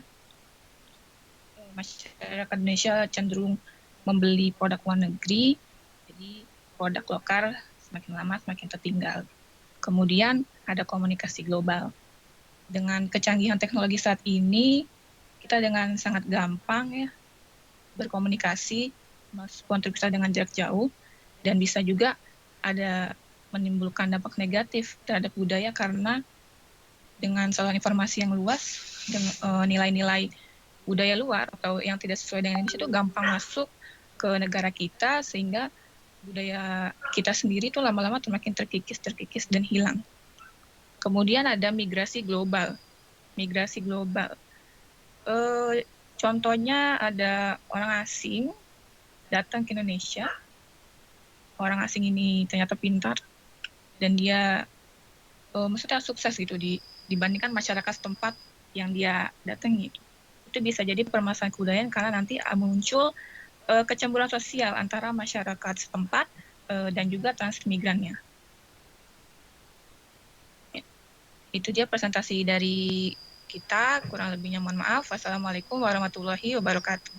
masyarakat Indonesia cenderung membeli produk luar negeri, jadi produk lokal semakin lama semakin tertinggal. Kemudian ada komunikasi global. Dengan kecanggihan teknologi saat ini, kita dengan sangat gampang ya berkomunikasi, meskipun bisa dengan jarak jauh, dan bisa juga ada menimbulkan dampak negatif terhadap budaya karena dengan saluran informasi yang luas, dengan nilai-nilai budaya luar atau yang tidak sesuai dengan Indonesia itu gampang masuk ke negara kita sehingga budaya kita sendiri itu lama-lama semakin terkikis dan hilang. Kemudian ada migrasi global. Migrasi global. Contohnya ada orang asing datang ke Indonesia. Orang asing ini ternyata pintar dan dia maksudnya sukses gitu dibandingkan masyarakat setempat yang dia datangi. Itu bisa jadi permasalahan kebudayaan karena nanti muncul kecemburuan sosial antara masyarakat setempat dan juga transmigrannya. Itu dia presentasi dari kita, kurang lebihnya mohon maaf. Wassalamualaikum warahmatullahi wabarakatuh.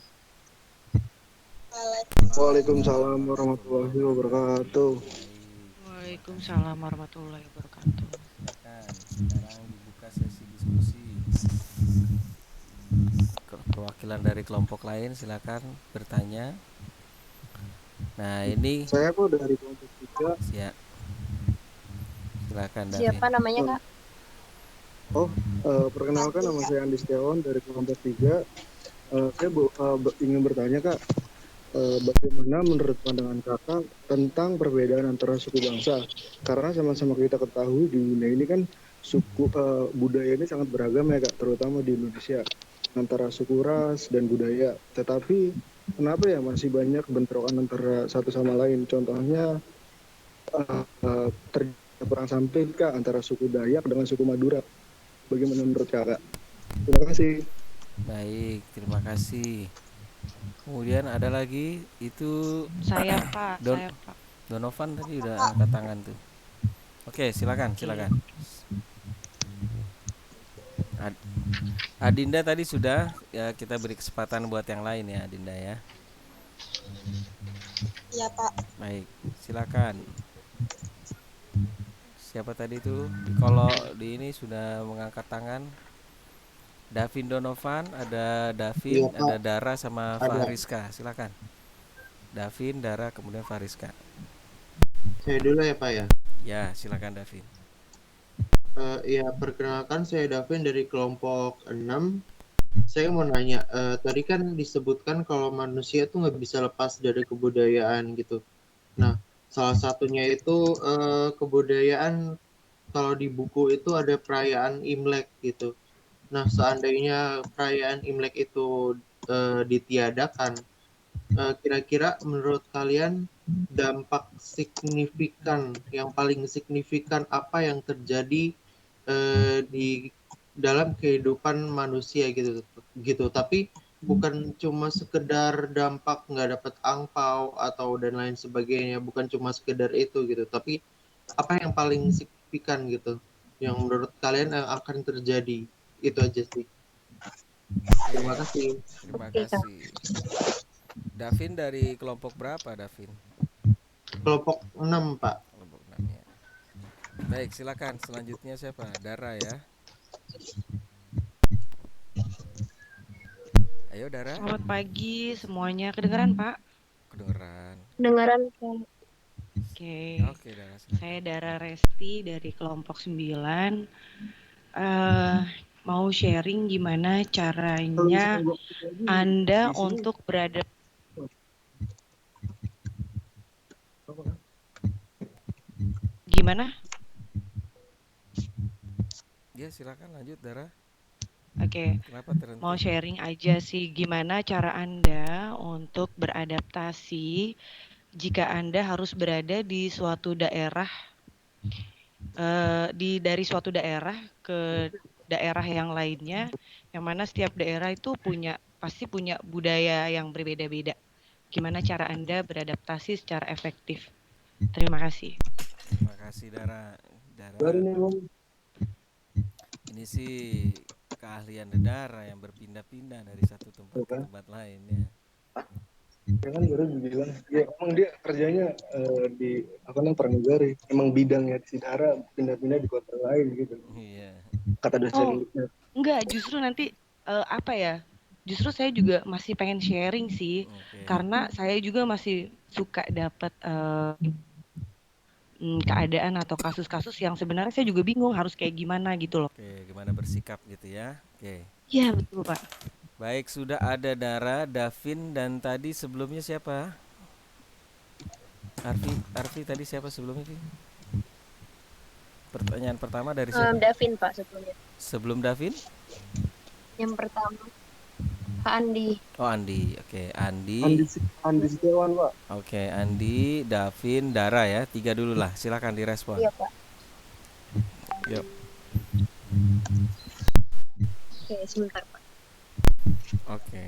Waalaikumsalam warahmatullahi wabarakatuh. Waalaikumsalam warahmatullahi wabarakatuh. Silakan, sekarang dibuka sesi diskusi. Perwakilan dari kelompok lain silakan bertanya. Nah ini saya kok dari kelompok 3. Siap. Silakan Davi. Siapa namanya Kak? Perkenalkan nama saya Andi Setiawan dari kelompok 3. Saya ingin bertanya Kak, bagaimana menurut pandangan Kakak tentang perbedaan antara suku bangsa? Karena sama-sama kita ketahui di dunia ini kan suku budaya ini sangat beragam ya Kak, terutama di Indonesia antara suku, ras dan budaya. Tetapi kenapa ya masih banyak bentrokan antara satu sama lain? Contohnya terjadi perang samping kak antara suku Dayak dengan suku Madura. Bagaimana menurut kakak? Terima kasih. Baik, terima kasih. Kemudian ada lagi itu Saya Pak, Don saya Pak. Donovan tadi udah angkat tangan tuh. Oke, silakan, Oke. silakan. Adinda tadi sudah, ya kita beri kesempatan buat yang lain ya, Adinda ya. Iya, Pak. Baik, silakan. Siapa tadi tuh? Kalau di ini sudah mengangkat tangan. Davin Donovan, ada Iya Davin, ada Pak, Dara sama ada. Fahriska. Silakan. Davin, Dara, kemudian Fahriska. Saya dulu ya Pak ya. Ya, silakan Davin. Ya, perkenalkan saya Davin dari kelompok 6. Saya mau nanya, tadi kan disebutkan kalau manusia tuh nggak bisa lepas dari kebudayaan gitu. Nah, salah satunya itu kebudayaan, kalau di buku itu ada perayaan Imlek gitu. Nah, seandainya perayaan Imlek itu ditiadakan, kira-kira menurut kalian dampak signifikan, yang paling signifikan apa yang terjadi di dalam kehidupan manusia gitu gitu. Tapi bukan cuma sekedar dampak nggak dapat angpau atau dan lain sebagainya, bukan cuma sekedar itu gitu, tapi apa yang paling signifikan gitu yang menurut kalian yang akan terjadi. Itu aja sih. Terima kasih. Terima Oke, Kak. kasih. Davin dari kelompok berapa, Davin? Kelompok 6 Pak. Kelompok 6 ya. Baik, silakan. Selanjutnya siapa? Dara ya. Ayo Dara. Selamat pagi semuanya. Kedengeran Pak? Kedengeran. Dengaran, Kak. Oke. Oke, Dara. Silakan. Saya Dara Resti dari kelompok 9. Mau sharing gimana caranya Anda untuk gimana? Ya, silakan lanjut Dara. Oke. Kenapa terhenti? Mau sharing aja sih gimana cara Anda untuk beradaptasi jika Anda harus berada di suatu daerah dari suatu daerah ke daerah yang lainnya, yang mana setiap daerah itu pasti punya budaya yang berbeda-beda. Gimana cara Anda beradaptasi secara efektif? Terima kasih. Terima kasih Dara. Dara. Ini sih keahlian Dara yang berpindah-pindah dari satu tempat ke tempat lain ya. Ya kan baru bilang, ya emang dia kerjanya di pramugari, emang bidangnya di Sidara, pindah-pindah di kota lain gitu. Iya. Kata dosen. Enggak, justru nanti justru saya juga masih pengen sharing sih, karena saya juga masih suka dapat keadaan atau kasus-kasus yang sebenarnya saya juga bingung harus kayak gimana gitu loh. Oke, gimana bersikap gitu ya. Oke. Iya, betul Pak. Baik, sudah ada Dara, Davin, dan tadi sebelumnya siapa? Arfi tadi siapa sebelumnya? Pertanyaan pertama dari siapa? Davin Pak sebelumnya. Sebelum Davin? Yang pertama Pak Andi. Oh, Andi. Oke, Andi Setiawan Pak. Oke, Andi, Davin, Dara ya. 3 dulu lah. Silakan direspon. Iya Pak. Yuk. Oke, sebentar Pak. Oke.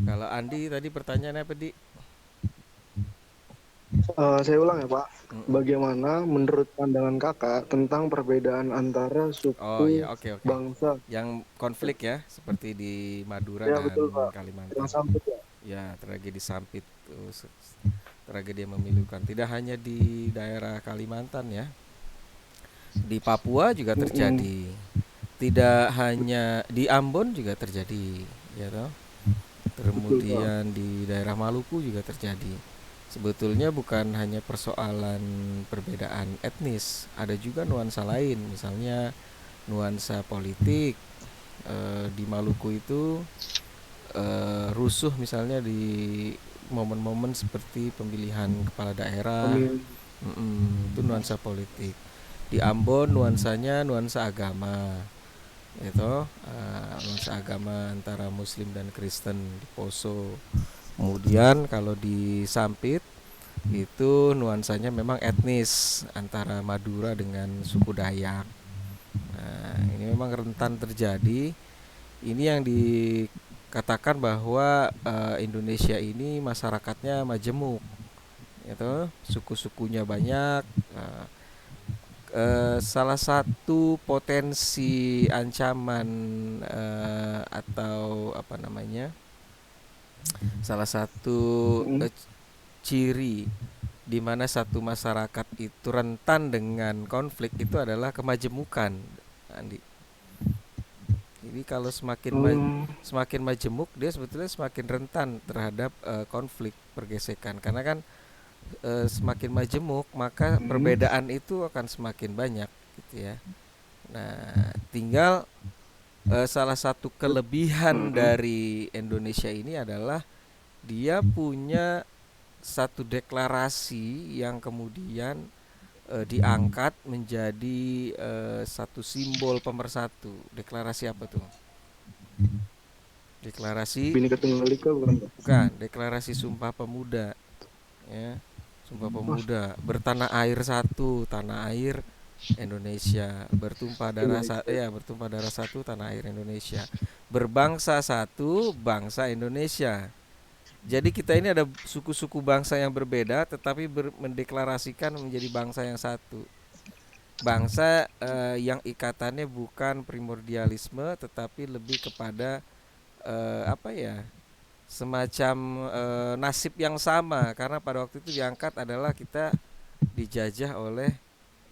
Kalau Andi tadi pertanyaannya apa, Di? Saya ulang ya Pak. Bagaimana menurut pandangan kakak tentang perbedaan antara suku, oke. bangsa Yang konflik ya, seperti di Madura ya, dan betul, Pak. Kalimantan. Yang Sampit ya. Ya, tragedi Sampit, tragedi yang memilukan. Tidak hanya di daerah Kalimantan ya, di Papua juga terjadi. Tidak hanya di Ambon juga terjadi, ya toh. Kemudian di daerah Maluku juga terjadi. Sebetulnya bukan hanya persoalan perbedaan etnis, ada juga nuansa lain, misalnya nuansa politik. Di Maluku itu rusuh misalnya di momen-momen seperti pemilihan kepala daerah, itu nuansa politik. Di Ambon nuansanya nuansa agama, itu nuansa agama antara Muslim dan Kristen di Poso. Kemudian kalau di Sampit itu nuansanya memang etnis antara Madura dengan suku Dayak. Nah, ini memang rentan terjadi. Ini yang dikatakan bahwa Indonesia ini masyarakatnya majemuk, itu suku-sukunya banyak. Salah satu potensi ancaman atau apa namanya, salah satu ciri di mana satu masyarakat itu rentan dengan konflik itu adalah kemajemukan, Andi. Jadi kalau semakin majemuk, dia sebetulnya semakin rentan terhadap konflik pergesekan, karena kan semakin majemuk maka perbedaan itu akan semakin banyak, gitu ya. Nah, tinggal salah satu kelebihan dari Indonesia ini adalah dia punya satu deklarasi yang kemudian diangkat menjadi satu simbol pemersatu. Deklarasi apa tuh? Deklarasi Bhinneka Tunggal Ika bukan? bukan, deklarasi Sumpah Pemuda, ya. Sumpah Pemuda, bertanah air satu, tanah air Indonesia, bertumpah darah satu, tanah air Indonesia, berbangsa satu, bangsa Indonesia. Jadi kita ini ada suku-suku bangsa yang berbeda, tetapi mendeklarasikan menjadi bangsa yang satu. Bangsa yang ikatannya bukan primordialisme, tetapi lebih kepada semacam nasib yang sama, karena pada waktu itu diangkat adalah kita dijajah oleh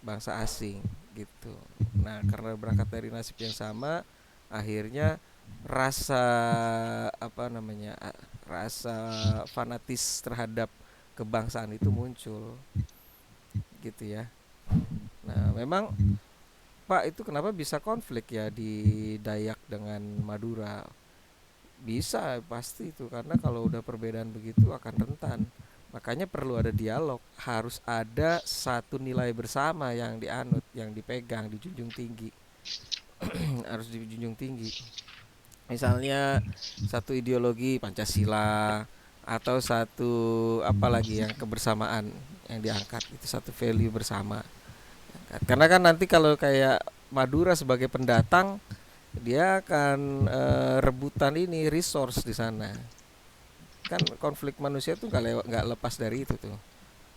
bangsa asing, gitu. Nah, karena berangkat dari nasib yang sama, akhirnya rasa rasa fanatis terhadap kebangsaan itu muncul, gitu ya. Nah, memang Pak, itu kenapa bisa konflik ya di Dayak dengan Madura? Bisa, pasti itu, karena kalau udah perbedaan begitu akan rentan. Makanya perlu ada dialog, harus ada satu nilai bersama yang dianut, yang dipegang, dijunjung tinggi. Harus dijunjung tinggi. Misalnya satu ideologi Pancasila, atau satu apalagi yang kebersamaan yang diangkat, itu satu value bersama. Karena kan nanti kalau kayak Madura sebagai pendatang, dia akan rebutan ini resource di sana. Kan konflik manusia tuh nggak lepas dari itu tuh,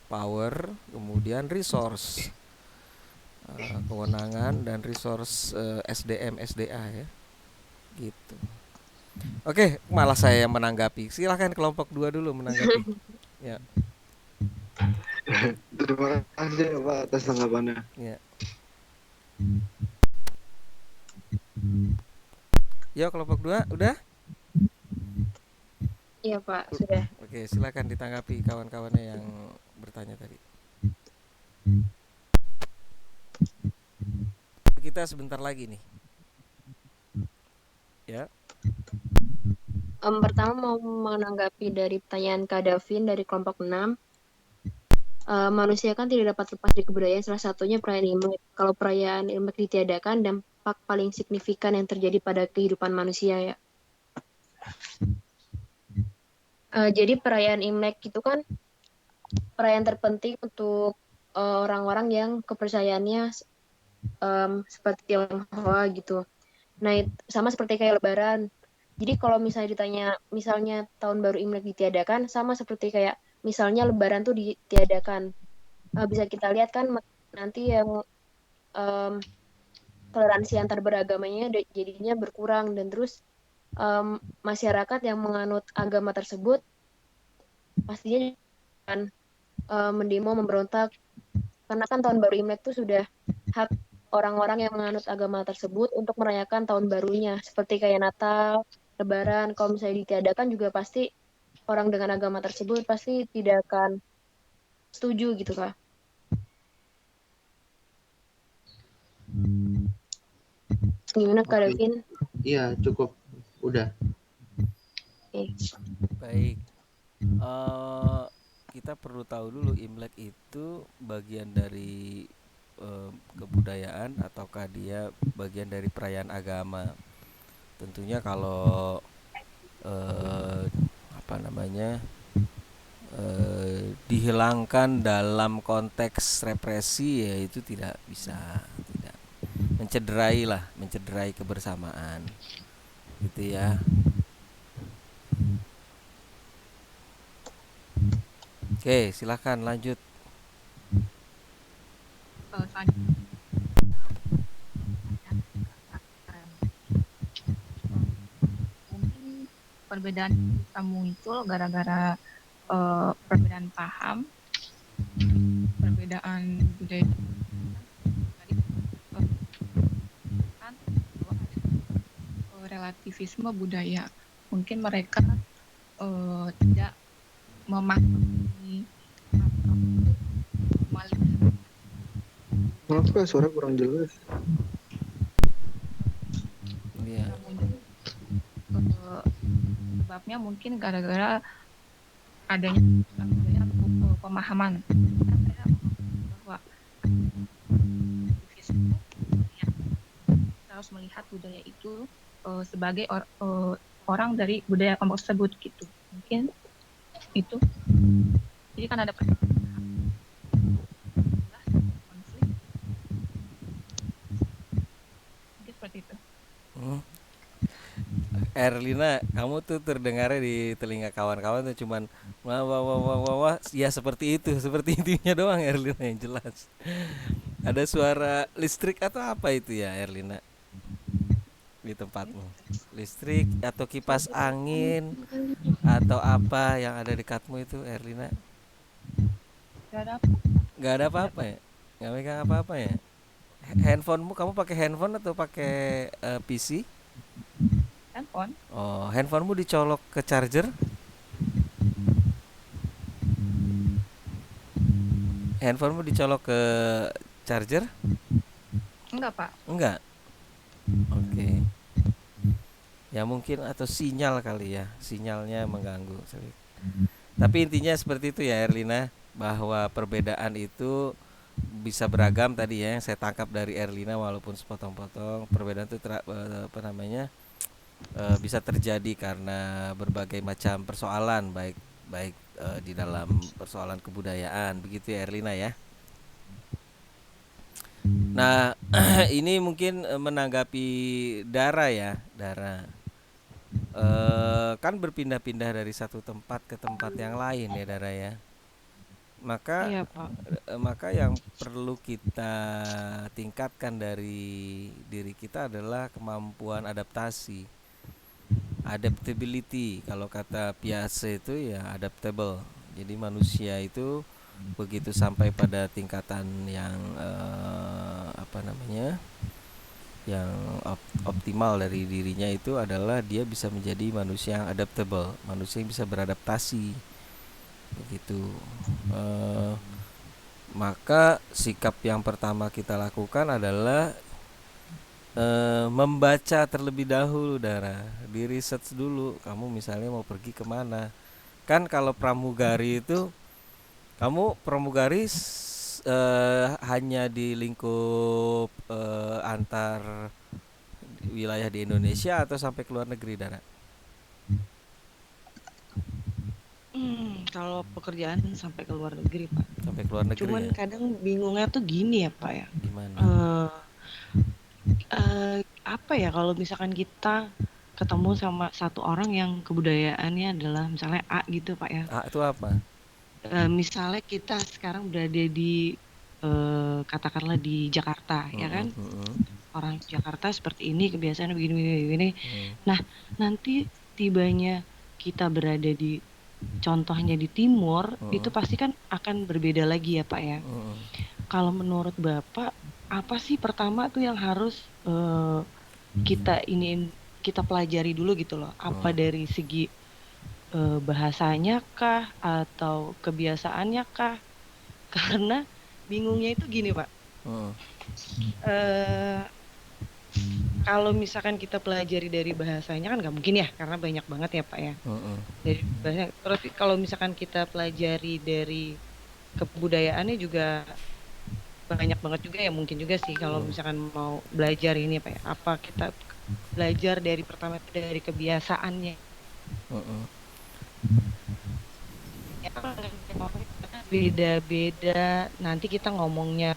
power, kemudian resource, kewenangan dan resource, SDM SDA, ya, gitu. Oke, malah saya yang menanggapi. Silahkan kelompok 2 dulu menanggapi. Ya. Terima kasih Pak atas tanggapannya. Ya. Yo, kelompok 2 udah? Iya Pak, sudah. Oke, silakan ditanggapi kawan-kawannya yang bertanya tadi. Kita sebentar lagi nih. Ya. Pertama mau menanggapi dari pertanyaan Kak Davin dari kelompok 6. Manusia kan tidak dapat lepas dari kebudayaan, salah satunya perayaan Imlek. Kalau perayaan Imlek ditiadakan, dampak paling signifikan yang terjadi pada kehidupan manusia, ya. Jadi perayaan Imlek itu kan perayaan terpenting untuk orang-orang yang kepercayaannya seperti Tionghoa gitu. Nah, sama seperti kayak Lebaran. Jadi kalau misalnya ditanya, misalnya tahun baru Imlek ditiadakan, sama seperti kayak misalnya Lebaran tuh ditiadakan. Bisa kita lihat kan nanti yang toleransi antar beragamanya jadinya berkurang, dan terus masyarakat yang menganut agama tersebut pastinya akan mendemo, memberontak, karena kan tahun baru Imlek itu sudah hak orang-orang yang menganut agama tersebut untuk merayakan tahun barunya, seperti kayak Natal, Lebaran. Kalau misalnya ditiadakan juga pasti orang dengan agama tersebut pasti tidak akan setuju gitu, Kak. Gimana Kak Davin? Iya, cukup. Udah. Baik. Kita perlu tahu dulu Imlek itu bagian dari kebudayaan ataukah dia bagian dari perayaan agama. Tentunya kalau apa namanya dihilangkan dalam konteks represi, ya itu tidak bisa, tidak mencederai kebersamaan gitu ya. Oke, silakan lanjut. Mungkin perbedaan bisa muncul gara-gara perbedaan paham, perbedaan budaya. Kan bahwa ada relativisme budaya. Mungkin mereka tidak memahami atau melihat. Maaf Kak, suara kurang jelas. Iya. Sebabnya mungkin gara-gara adanya budaya atau pemahaman bahwa kita harus melihat budaya itu sebagai orang dari budaya kelompok tersebut gitu. Mungkin itu. Jadi kan ada konflik. Mungkin seperti itu. Erlina, kamu tuh terdengarnya di telinga kawan-kawan tuh cuman wah wah wah wah wah, wah. Ya seperti itu, seperti intinya doang Erlina yang jelas. Ada suara listrik atau apa itu ya Erlina di tempatmu? Listrik atau kipas angin atau apa yang ada dekatmu itu Erlina? Gak ada apa. Gak ada apa-apa ya? Gak megang apa-apa ya? Handphonemu, kamu pakai handphone atau pakai PC? Handphone. Oh, handphonemu dicolok ke charger? Handphonemu dicolok ke charger? Enggak, Pak. Enggak. Oke. Ya mungkin atau sinyal kali ya, sinyalnya mengganggu. Tapi intinya seperti itu ya Erlina, bahwa perbedaan itu bisa beragam tadi ya, yang saya tangkap dari Erlina walaupun sepotong-potong. Perbedaan itu bisa terjadi karena berbagai macam persoalan, baik di dalam persoalan kebudayaan, begitu ya Erlina ya. Nah, ini mungkin menanggapi Dara ya, Dara. Kan berpindah-pindah dari satu tempat ke tempat yang lain ya Dara ya. Maka Iya, Pak. maka yang perlu kita tingkatkan dari diri kita adalah kemampuan adaptasi. Adaptability, kalau kata Piaget itu ya adaptable. Jadi manusia itu begitu sampai pada tingkatan yang yang optimal dari dirinya, itu adalah dia bisa menjadi manusia yang adaptable, manusia yang bisa beradaptasi begitu. Maka sikap yang pertama kita lakukan adalah membaca terlebih dahulu Dara, di research dulu. Kamu misalnya mau pergi kemana, kan kalau pramugari itu kamu pramugari hanya di lingkup antar wilayah di Indonesia atau sampai ke luar negeri Dara? Kalau pekerjaan sampai ke luar negeri, Pak. Sampai ke luar negeri. Cuman ya? kadang bingungnya tuh gini ya, Pak ya. Gimana? Apa ya kalau misalkan kita ketemu sama satu orang yang kebudayaannya adalah misalnya A gitu, Pak ya. A itu apa? Misalnya kita sekarang berada di katakanlah di Jakarta, ya kan? Orang Jakarta seperti ini, kebiasaan begini. Nah, nanti tibanya kita berada di contohnya di timur, itu pasti kan akan berbeda lagi ya Pak ya. Kalau menurut Bapak, apa sih pertama tuh yang harus kita pelajari dulu gitu loh? Apa dari segi bahasanya kah atau kebiasaannya kah? Karena bingungnya itu gini Pak. Kalau misalkan kita pelajari dari bahasanya kan nggak mungkin ya, karena banyak banget ya Pak ya. Dari bahasanya. Terus kalau misalkan kita pelajari dari kebudayaannya juga banyak banget juga ya, mungkin juga sih kalau misalkan mau belajar ini apa kita belajar dari pertama itu dari kebiasaannya. Ya, beda-beda. Nanti kita ngomongnya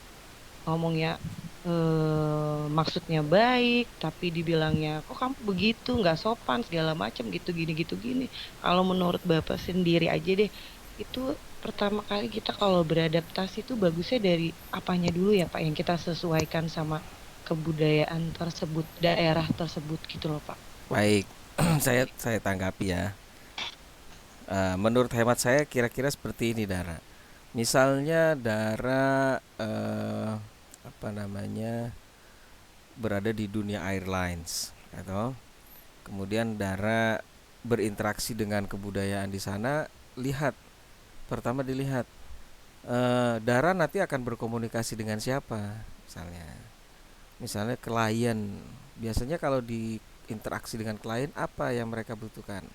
maksudnya baik, tapi dibilangnya kok kamu begitu, nggak sopan segala macam gitu gini. Kalau menurut Bapak sendiri aja deh, itu pertama kali kita kalau beradaptasi itu bagusnya dari apanya dulu ya Pak, yang kita sesuaikan sama kebudayaan tersebut, daerah tersebut gitu loh Pak. Baik, saya tanggapi ya. Menurut hemat saya kira-kira seperti ini, Dara. Misalnya Dara berada di dunia airlines, atau kemudian Dara berinteraksi dengan kebudayaan di sana. Pertama dilihat Dara nanti akan berkomunikasi dengan siapa, misalnya klien. Biasanya kalau di interaksi dengan klien, apa yang mereka butuhkan?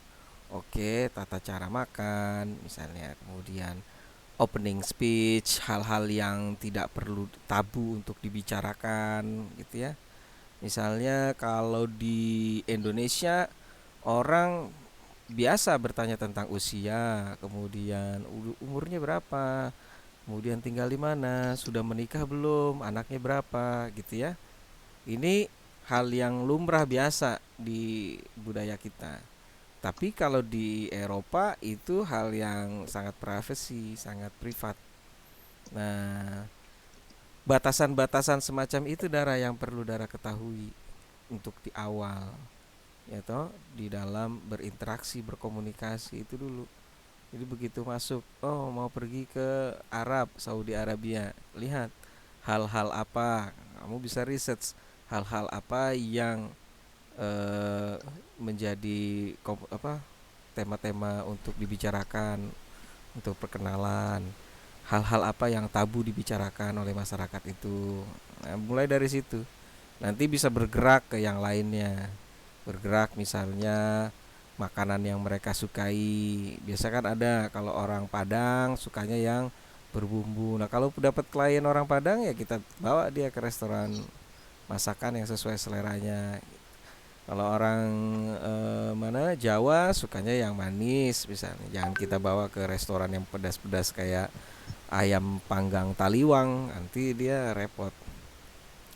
Oke, tata cara makan misalnya, kemudian opening speech, hal-hal yang tidak perlu tabu untuk dibicarakan gitu ya. Misalnya kalau di Indonesia orang biasa bertanya tentang usia, kemudian umurnya berapa, kemudian tinggal di mana, sudah menikah belum, anaknya berapa gitu ya. Ini hal yang lumrah biasa di budaya kita. Tapi kalau di Eropa itu hal yang sangat privasi, sangat privat. Nah, batasan-batasan semacam itu Dara yang perlu Dara ketahui untuk di awal, ya toh, di dalam berinteraksi, berkomunikasi itu dulu. Jadi begitu masuk, oh mau pergi ke Saudi Arabia, lihat hal-hal apa, kamu bisa research hal-hal apa yang menjadi tema-tema untuk dibicarakan, untuk perkenalan, hal-hal apa yang tabu dibicarakan oleh masyarakat itu. Nah, mulai dari situ nanti bisa bergerak ke yang lainnya. Bergerak misalnya makanan yang mereka sukai. Biasa kan ada kalau orang Padang sukanya yang berbumbu. Nah, kalau dapat klien orang Padang ya kita bawa dia ke restoran masakan yang sesuai seleranya. Kalau orang Jawa sukanya yang manis misalnya, jangan kita bawa ke restoran yang pedas-pedas kayak ayam panggang Taliwang, nanti dia repot.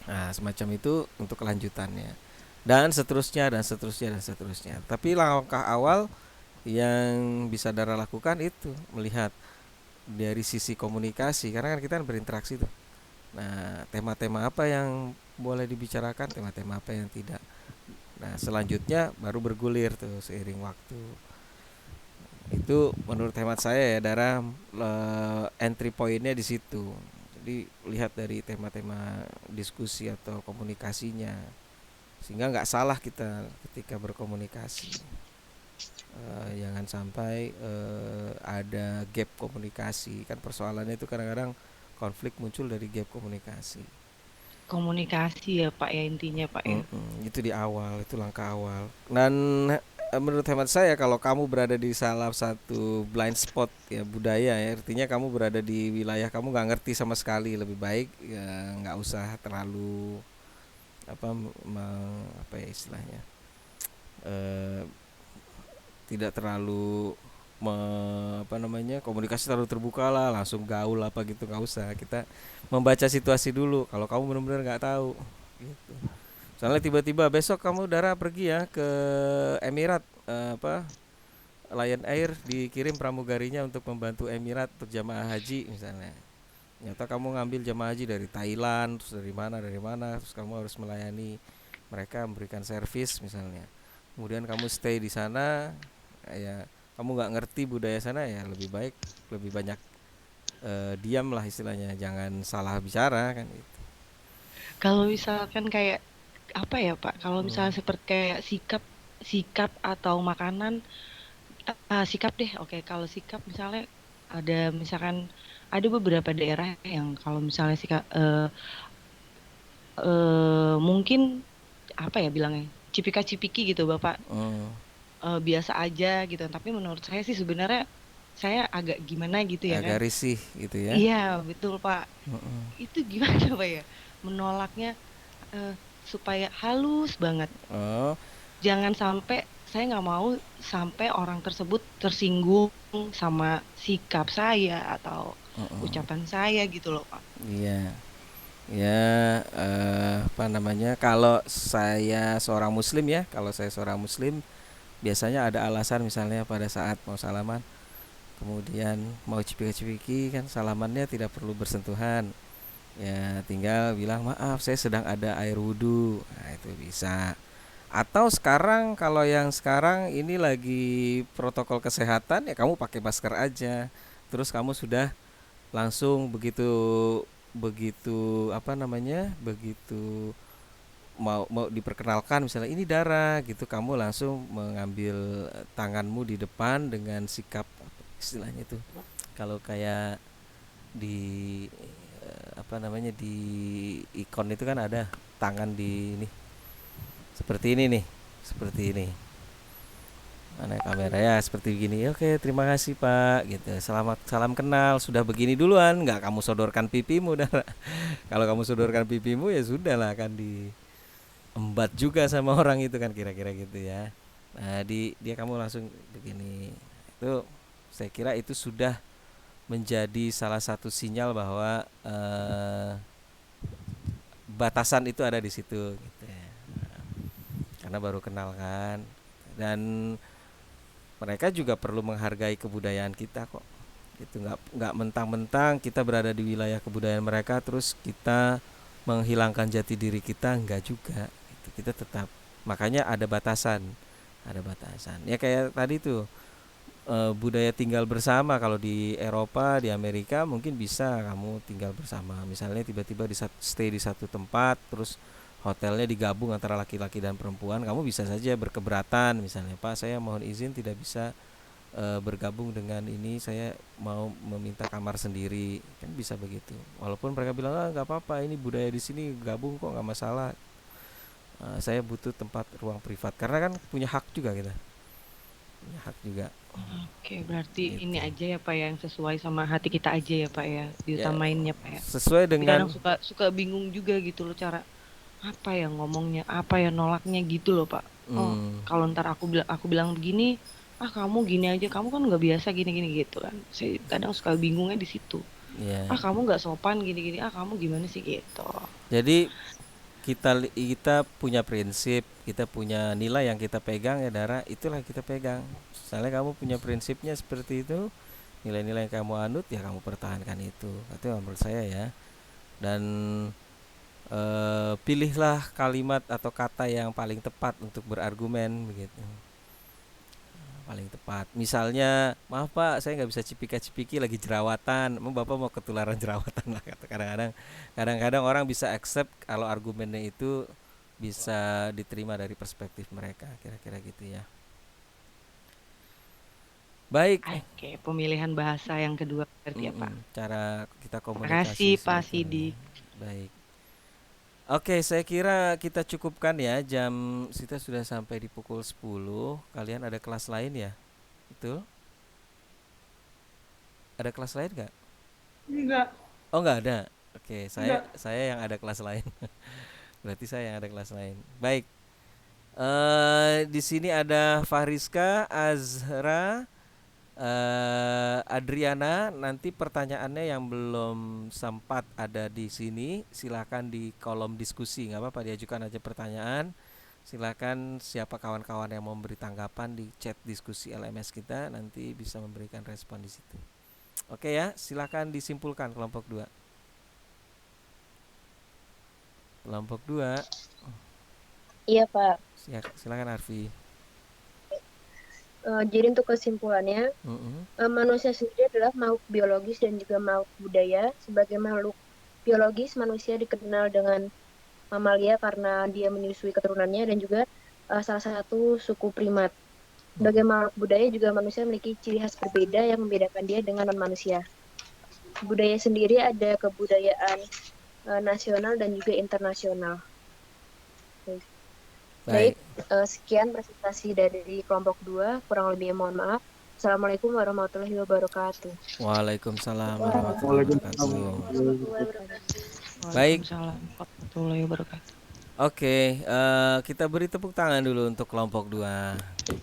Nah, semacam itu untuk kelanjutannya. Dan seterusnya. Tapi langkah awal yang bisa Dara lakukan itu melihat dari sisi komunikasi, karena kan kita berinteraksi tuh. Nah, tema-tema apa yang boleh dibicarakan, tema-tema apa yang tidak. Nah, selanjutnya baru bergulir tuh seiring waktu. Itu menurut hemat saya ya, Dara, entry pointnya di situ. Jadi lihat dari tema-tema diskusi atau komunikasinya, sehingga nggak salah kita ketika berkomunikasi. Jangan sampai ada gap komunikasi. Kan persoalannya itu kadang-kadang konflik muncul dari gap komunikasi. Komunikasi ya Pak ya, intinya Pak ya. Itu di awal, itu langkah awal. Dan menurut hemat saya kalau kamu berada di salah satu blind spot ya budaya ya, artinya kamu berada di wilayah kamu nggak ngerti sama sekali, lebih baik ya nggak usah terlalu apa ya istilahnya, tidak terlalu komunikasi terlalu terbuka lah, langsung gaul apa gitu, nggak usah. Kita membaca situasi dulu. Kalau kamu benar-benar nggak tahu gitu, soalnya tiba-tiba besok kamu Dara pergi ya ke Emirat, Lion Air dikirim pramugarinya untuk membantu Emirat untuk jamaah haji misalnya. Nyata kamu ngambil jamaah haji dari Thailand, terus dari mana, terus kamu harus melayani mereka, memberikan servis misalnya. Kemudian kamu stay di sana, ya kamu nggak ngerti budaya sana, ya lebih baik lebih banyak diam lah istilahnya, jangan salah bicara kan itu. Kalau misalkan kayak apa ya Pak, kalau misalnya seperti kayak sikap atau makanan, sikap deh, oke. Kalau sikap misalnya ada beberapa daerah yang kalau misalnya sikap mungkin apa ya bilangnya, cipika-cipiki gitu Bapak, biasa aja gitu. Tapi menurut saya sih sebenarnya saya agak gimana gitu ya kan. Agak risih gitu ya. Iya, betul Pak. Mm-mm. Itu gimana Pak ya? Menolaknya supaya halus banget. Oh, Jangan sampai, saya nggak mau sampai orang tersebut tersinggung sama sikap saya atau mm-mm. ucapan saya gitu loh Pak. Iya. Ya, apa namanya? Kalau saya seorang muslim ya, kalau saya seorang muslim biasanya ada alasan, misalnya pada saat mau salaman, kemudian mau cipika-cipiki, kan salamannya tidak perlu bersentuhan. Ya, tinggal bilang maaf saya sedang ada air wudhu. Nah, itu bisa. Atau sekarang, kalau yang sekarang ini lagi protokol kesehatan, ya kamu pakai masker aja. Terus kamu sudah langsung begitu begitu apa namanya? Begitu mau diperkenalkan, misalnya ini darah gitu, kamu langsung mengambil tanganmu di depan dengan sikap, apa istilahnya itu, kalau kayak di apa namanya, di ikon itu kan ada tangan di ini, seperti ini nih, seperti ini, mana kamera ya, seperti begini. Oke, terima kasih Pak gitu, selamat, salam kenal, sudah begini duluan, nggak kamu sodorkan pipimu darah. Kalau kamu sodorkan pipimu ya sudah lah, akan diembat juga sama orang itu kan, kira-kira gitu ya. Nah, dia kamu langsung begini, itu saya kira itu sudah menjadi salah satu sinyal bahwa batasan itu ada di situ gitu ya. Nah, karena baru kenal kan, dan mereka juga perlu menghargai kebudayaan kita kok. Itu nggak mentang-mentang kita berada di wilayah kebudayaan mereka terus kita menghilangkan jati diri kita, enggak juga. Gitu. Kita tetap, makanya ada batasan, ada batasan. Ya kayak tadi tuh, budaya tinggal bersama, kalau di Eropa, di Amerika mungkin bisa kamu tinggal bersama, misalnya tiba-tiba stay di satu tempat, terus hotelnya digabung antara laki-laki dan perempuan, kamu bisa saja berkeberatan, misalnya Pak saya mohon izin tidak bisa bergabung dengan ini, saya mau meminta kamar sendiri, kan bisa begitu, walaupun mereka bilang nggak apa-apa, ini budaya di sini, gabung kok nggak masalah, saya butuh tempat ruang privat, karena kan punya hak juga kita, punya hak juga. Oke, berarti ini Gitu. aja ya Pak yang sesuai sama hati kita aja ya Pak ya, diutamainnya Pak ya. Sesuai Tapi dengan kadang suka bingung juga gitu loh, cara apa ya ngomongnya, apa ya nolaknya gitu loh Pak. Oh, kalau ntar aku bilang begini, kamu gini aja, kamu kan nggak biasa gini-gini gitu kan. Saya kadang suka bingungnya di situ. ya. Kamu nggak sopan gini-gini, kamu gimana sih gitu. Jadi kita punya prinsip, kita punya nilai yang kita pegang ya Dara, itulah kita pegang. Misalnya kamu punya prinsipnya seperti itu, nilai-nilai yang kamu anut ya kamu pertahankan itu. Itu menurut saya ya. Dan pilihlah kalimat atau kata yang paling tepat untuk berargumen begitu. Paling tepat. Misalnya, maaf Pak, saya nggak bisa cipika-cipiki lagi jerawatan. Bapak mau ketularan jerawatan lah. Kadang-kadang orang bisa accept kalau argumennya itu bisa diterima dari perspektif mereka, kira-kira gitu ya. Baik. Oke, pemilihan bahasa yang kedua berarti ya Pak. Cara kita Terima komunikasi. kasih Pak Sidi. Baik. Oke, saya kira kita cukupkan ya, jam kita sudah sampai di pukul 10. Kalian ada kelas lain ya? Betul? Ada kelas lain nggak? Enggak. Oh, nggak ada. Oke, saya yang ada kelas lain. Berarti saya yang ada kelas lain. Baik. Di sini ada Fahriska, Azra, Adriana. Nanti pertanyaannya yang belum sempat ada di sini, silakan di kolom diskusi, nggak apa-apa, diajukan aja pertanyaan. Silakan siapa kawan-kawan yang mau memberi tanggapan di chat diskusi LMS kita, nanti bisa memberikan respon di situ. Oke ya, silakan disimpulkan kelompok 2. Kelompok 2. Iya Pak. Silakan Arfi. Jadi untuk kesimpulannya, manusia sendiri adalah makhluk biologis dan juga makhluk budaya. Sebagai makhluk biologis, manusia dikenal dengan mamalia karena dia menyusui keturunannya dan juga salah satu suku primat. Sebagai makhluk budaya juga manusia memiliki ciri khas berbeda yang membedakan dia dengan non-manusia. Budaya sendiri ada kebudayaan nasional dan juga internasional. Baik, sekian presentasi dari kelompok 2, kurang lebih mohon maaf. Assalamualaikum warahmatullahi wabarakatuh. Waalaikumsalam warahmatullahi wabarakatuh. Baik. Waalaikumsalam warahmatullahi wabarakatuh. Oke, kita beri tepuk tangan dulu untuk kelompok 2.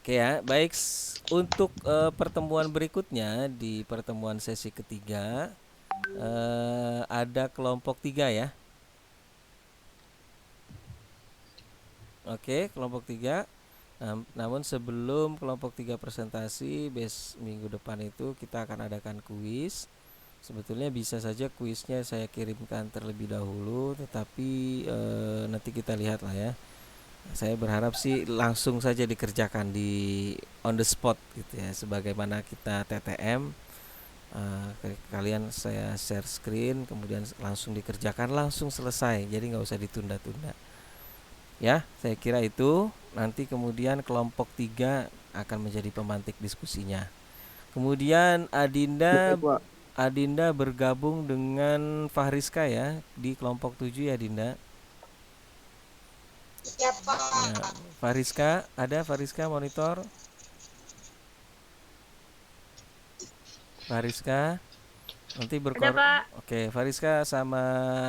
Oke ya, baik. Untuk pertemuan berikutnya di pertemuan sesi ketiga ada kelompok 3 ya. Oke, kelompok 3. Namun sebelum kelompok 3 presentasi, minggu depan itu kita akan adakan kuis. Sebetulnya bisa saja kuisnya saya kirimkan terlebih dahulu, tetapi nanti kita lihat lah ya. Saya berharap sih langsung saja dikerjakan di on the spot gitu ya, sebagaimana kita TTM. Kalian saya share screen, kemudian langsung dikerjakan, langsung selesai, jadi nggak usah ditunda-tunda. Ya, saya kira itu. Nanti kemudian kelompok 3 akan menjadi pemantik diskusinya. Kemudian Adinda bergabung dengan Fahriska ya di kelompok 7 ya, Dinda. Iya, Pak. Ya, Fahriska, ada Fahriska monitor? Fahriska nanti Oke, Fahriska sama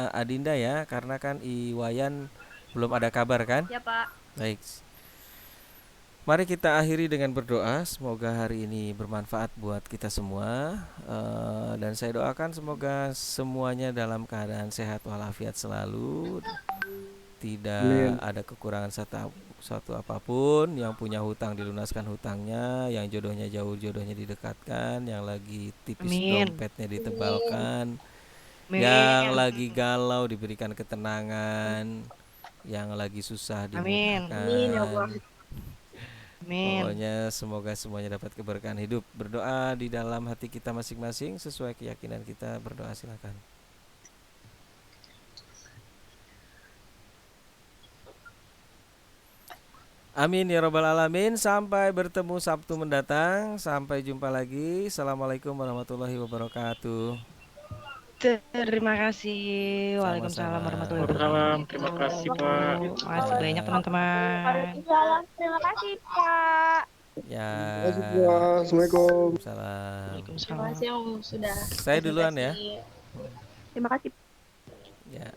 Adinda ya, karena kan Iwayan belum ada kabar kan? Ya, Pak. Baik. Mari kita akhiri dengan berdoa. Semoga hari ini bermanfaat buat kita semua. Dan saya doakan semoga semuanya dalam keadaan sehat walafiat selalu. Tidak ada kekurangan satu apapun. Yang punya hutang dilunaskan hutangnya. Yang jodohnya jauh jodohnya didekatkan. Yang lagi tipis dompetnya ditebalkan. Yang lagi galau diberikan ketenangan. Yang lagi susah dimudahkan. Pokoknya semoga semuanya dapat keberkahan hidup. Berdoa di dalam hati kita masing-masing sesuai keyakinan kita. Berdoa silakan. Amin ya rabbal alamin. Sampai bertemu Sabtu mendatang. Sampai jumpa lagi. Assalamualaikum warahmatullahi wabarakatuh. Terima kasih. Waalaikumsalam warahmatullahi wabarakatuh. Terima kasih, Pak. Makasih banyak teman-teman. Waalaikumsalam. Terima kasih, Pak. Ya. Assalamualaikum. Waalaikumsalam. Terima kasih Om sudah. Saya duluan ya. Terima kasih. Ya.